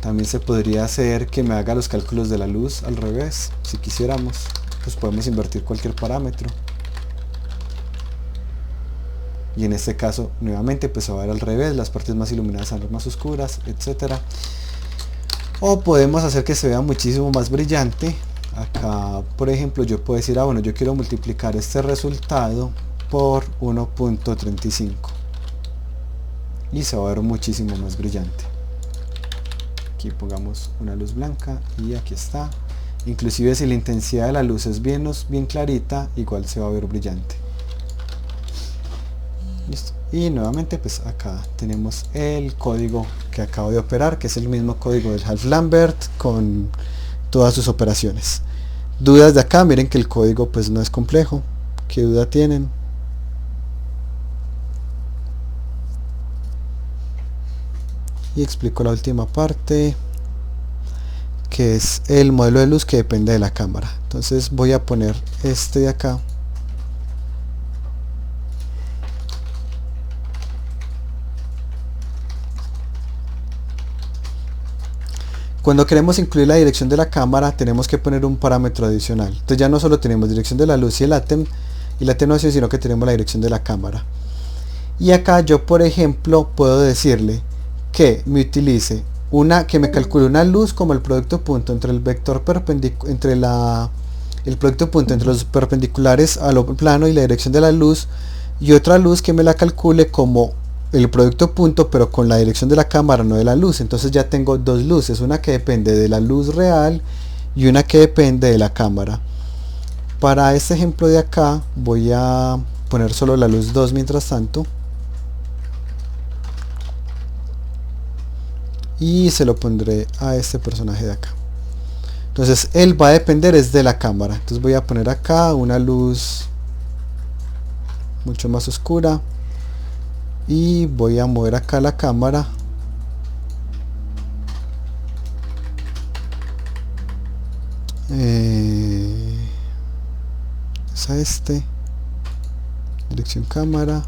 También se podría hacer que me haga los cálculos de la luz al revés. Si quisiéramos, pues podemos invertir cualquier parámetro, y en este caso nuevamente pues se va a ver al revés, las partes más iluminadas son las más oscuras, etcétera. O podemos hacer que se vea muchísimo más brillante. Acá, por ejemplo, yo puedo decir, bueno, yo quiero multiplicar este resultado por 1.35 y se va a ver muchísimo más brillante. Aquí pongamos una luz blanca y aquí está. Inclusive si la intensidad de la luz es bien clarita, igual se va a ver brillante. Listo. Y nuevamente pues acá tenemos el código que acabo de operar, que es el mismo código del Half-Lambert con todas sus operaciones. Dudas de acá, miren que el código pues no es complejo. ¿Qué duda tienen? Y explico la última parte, que es el modelo de luz que depende de la cámara. Entonces voy a poner este de acá. Cuando queremos incluir la dirección de la cámara, tenemos que poner un parámetro adicional. Entonces ya no solo tenemos dirección de la luz y el y la atenuación, sino que tenemos la dirección de la cámara. Y acá yo, por ejemplo, puedo decirle que me utilice que me calcule una luz como el producto punto entre el vector perpendicular, el producto punto entre los perpendiculares al plano y la dirección de la luz, y otra luz que me la calcule como el producto punto pero con la dirección de la cámara, no de la luz. Entonces ya tengo dos luces, una que depende de la luz real y una que depende de la cámara. Para este ejemplo de acá voy a poner solo la luz 2 mientras tanto, y se lo pondré a este personaje de acá. Entonces él va a depender es de la cámara. Entonces voy a poner acá una luz mucho más oscura y voy a mover acá la cámara es a dirección cámara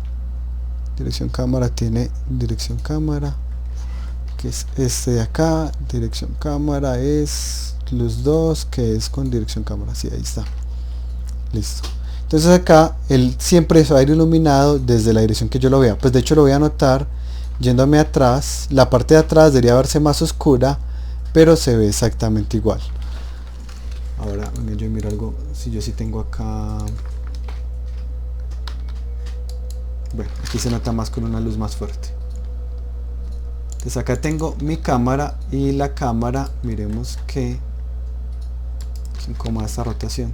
tiene dirección cámara, que es este de acá. Dirección cámara es luz 2, que es con dirección cámara. Sí, ahí está. Listo. Entonces acá él siempre se va a ir iluminado desde la dirección que yo lo vea. Pues de hecho lo voy a anotar yéndome atrás. La parte de atrás debería verse más oscura, pero se ve exactamente igual. Ahora yo miro algo, si yo sí tengo acá, bueno, aquí se nota más con una luz más fuerte. Entonces acá tengo mi cámara, y la cámara, miremos que incomoda esta rotación.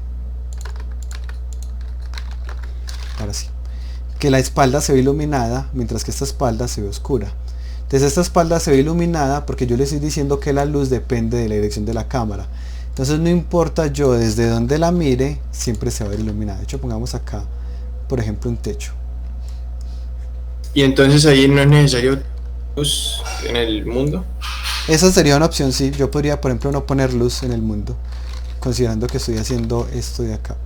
Ahora sí, que la espalda se ve iluminada mientras que esta espalda se ve oscura. Entonces esta espalda se ve iluminada porque yo le estoy diciendo que la luz depende de la dirección de la cámara. Entonces no importa yo desde donde la mire, siempre se va a ver iluminada. De hecho, pongamos acá, por ejemplo, un techo. Y entonces ahí no es necesario luz en el mundo. Esa sería una opción, sí. Yo podría, por ejemplo, no poner luz en el mundo, considerando que estoy haciendo esto de acá.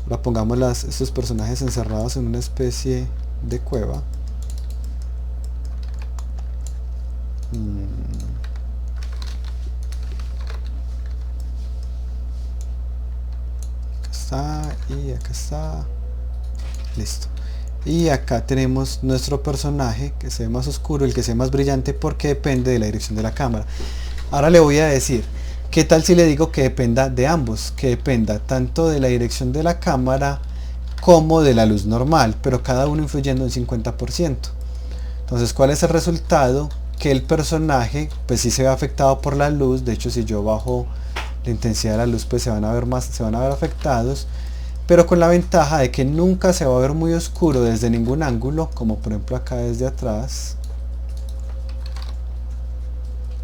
Ahora pongamos estos personajes encerrados en una especie de cueva. Acá está y acá está. Listo. Y acá tenemos nuestro personaje que se ve más oscuro, el que se ve más brillante, porque depende de la dirección de la cámara. Ahora le voy a decir, ¿qué tal si le digo que dependa de ambos? Que dependa tanto de la dirección de la cámara como de la luz normal, pero cada uno influyendo un 50%. Entonces, ¿cuál es el resultado? Que el personaje pues sí se ve afectado por la luz. De hecho, si yo bajo la intensidad de la luz, pues se van a ver afectados, pero con la ventaja de que nunca se va a ver muy oscuro desde ningún ángulo, como por ejemplo acá desde atrás.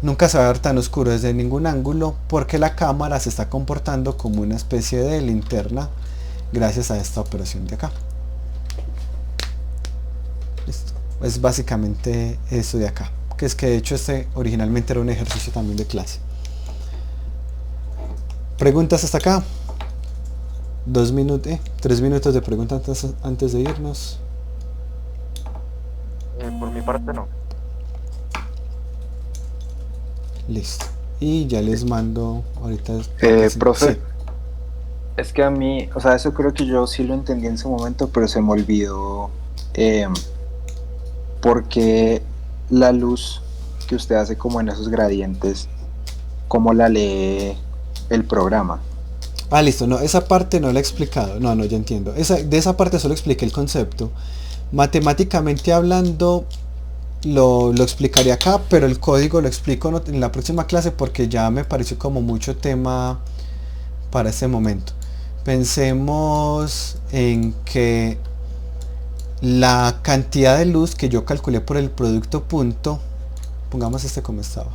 Nunca se va a ver tan oscuro desde ningún ángulo, porque la cámara se está comportando como una especie de linterna gracias a esta operación de acá. Listo. Es básicamente eso de acá, que es que de hecho este originalmente era un ejercicio también de clase. ¿Preguntas hasta acá? 3 minutos de preguntas antes de irnos. Por mi parte no. Listo. Y ya les mando ahorita. Profe, Sí. es que a mí, o sea, eso creo que yo sí lo entendí en ese momento, pero se me olvidó porque la luz que usted hace como en esos gradientes, ¿cómo la lee el programa? Ah, listo, no, esa parte no la he explicado. No, ya entiendo. De esa parte solo expliqué el concepto. Matemáticamente hablando, lo explicaré acá, pero el código lo explico en la próxima clase porque ya me pareció como mucho tema para este momento. Pensemos en que la cantidad de luz que yo calculé por el producto punto, pongamos este como estaba.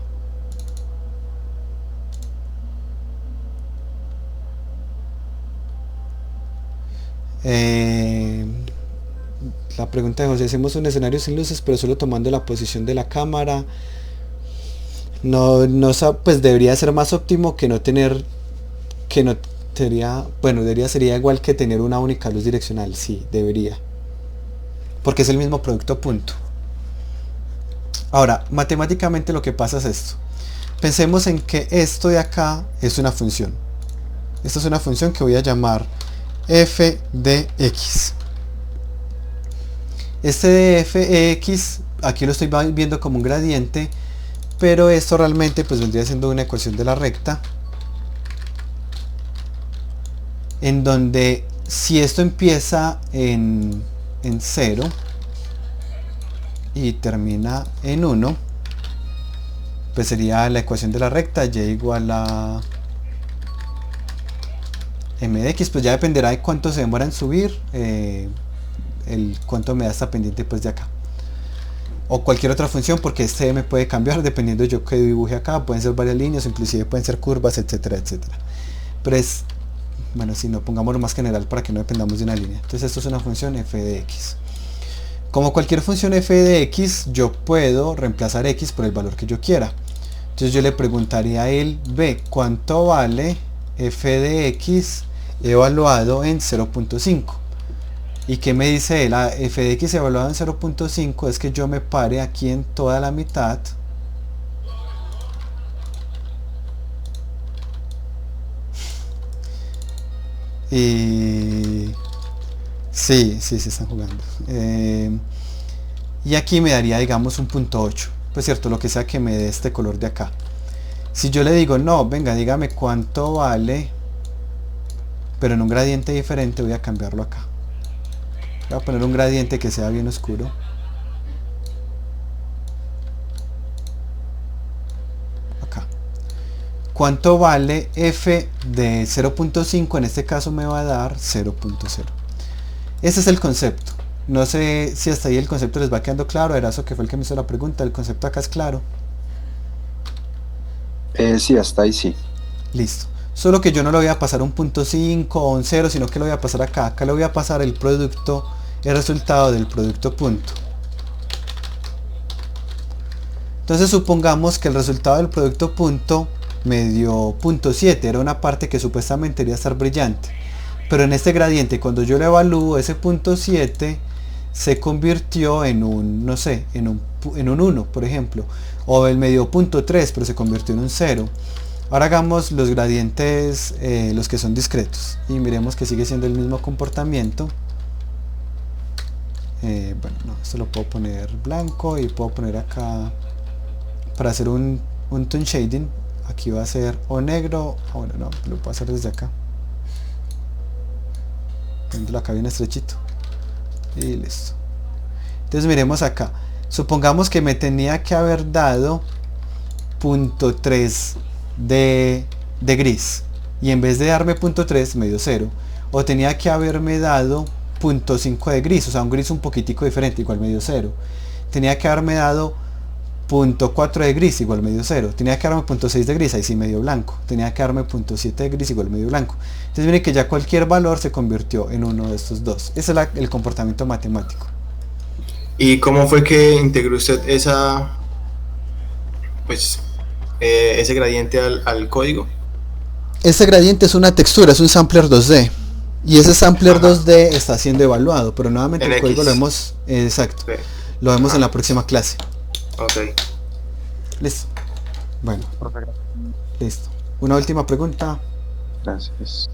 La pregunta de José: hacemos un escenario sin luces pero solo tomando la posición de la cámara. Pues debería ser más óptimo que no tener, sería igual que tener una única luz direccional. Sí, debería, porque es el mismo producto punto. Ahora, matemáticamente lo que pasa es esto. Pensemos en que esto de acá es una función. Esta es una función que voy a llamar f de x. Este de f de x, aquí lo estoy viendo como un gradiente, pero esto realmente pues vendría siendo una ecuación de la recta, en donde si esto empieza en 0 y termina en 1, pues sería la ecuación de la recta y igual a m de x. Pues ya dependerá de cuánto se demora en subir, el cuánto me da esta pendiente pues de acá, o cualquier otra función, porque este m puede cambiar dependiendo de yo que dibuje acá. Pueden ser varias líneas, inclusive pueden ser curvas, etcétera, etcétera. Pero es, bueno, si no, pongámoslo más general para que no dependamos de una línea. Entonces esto es una función f de x. Como cualquier función f de x, yo puedo reemplazar x por el valor que yo quiera. Entonces yo le preguntaría a él: ve, ¿cuánto vale f de x evaluado en 0.5? ¿Y qué me dice él? F de x evaluado en 0.5 es que yo me pare aquí en toda la mitad y sí, están jugando, y aquí me daría, digamos, un punto 8, pues cierto, lo que sea que me dé este color de acá. Si yo le digo: no, venga, dígame cuánto vale, pero en un gradiente diferente, voy a cambiarlo acá. Voy a poner un gradiente que sea bien oscuro. Acá. ¿Cuánto vale f de 0.5? En este caso me va a dar 0.0. Ese es el concepto. No sé si hasta ahí el concepto les va quedando claro. Erazo, que fue el que me hizo la pregunta, ¿el concepto acá es claro? Sí, hasta ahí sí. Listo. Solo que yo no le voy a pasar un punto 5 o un 0, sino que lo voy a pasar acá. Acá le voy a pasar el producto, el resultado del producto punto. Entonces supongamos que el resultado del producto punto me dio .7, era una parte que supuestamente debería estar brillante. pero en este gradiente cuando yo lo evalúo ese punto 7 se convirtió en un, no sé, en un 1 por ejemplo, o el medio punto 3 pero se convirtió en un 0. Ahora hagamos los gradientes, los que son discretos, y miremos que sigue siendo el mismo comportamiento. Bueno, no, esto lo puedo poner blanco y puedo poner acá para hacer un tone shading. Aquí va a ser o negro, o bueno, no, lo puedo hacer desde acá, poniéndolo acá bien estrechito y listo. Entonces miremos acá, supongamos que me tenía que haber dado punto 3 de gris, y en vez de darme punto 3 me dio 0, o tenía que haberme dado punto 5 de gris, o sea un gris un poquitico diferente, igual me dio 0, tenía que haberme dado punto 4 de gris, igual me dio 0, tenía que darme punto 6 de gris, ahí sí me dio blanco, tenía que darme punto 7 de gris, igual me dio blanco. Entonces miren que ya cualquier valor se convirtió en uno de estos dos. Ese es el comportamiento matemático. ¿Y cómo fue que integró usted ese gradiente al código? Ese gradiente es una textura, es un sampler 2D. Y ese sampler 2D está siendo evaluado, pero nuevamente el código lo vemos, exacto, lo vemos en la próxima clase. Ok. Listo. Bueno, listo. Una última pregunta. Gracias.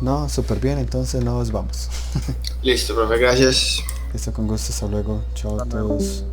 No, súper bien, entonces nos vamos. Listo, profe, gracias. Listo, con gusto, hasta luego. Chao a todos.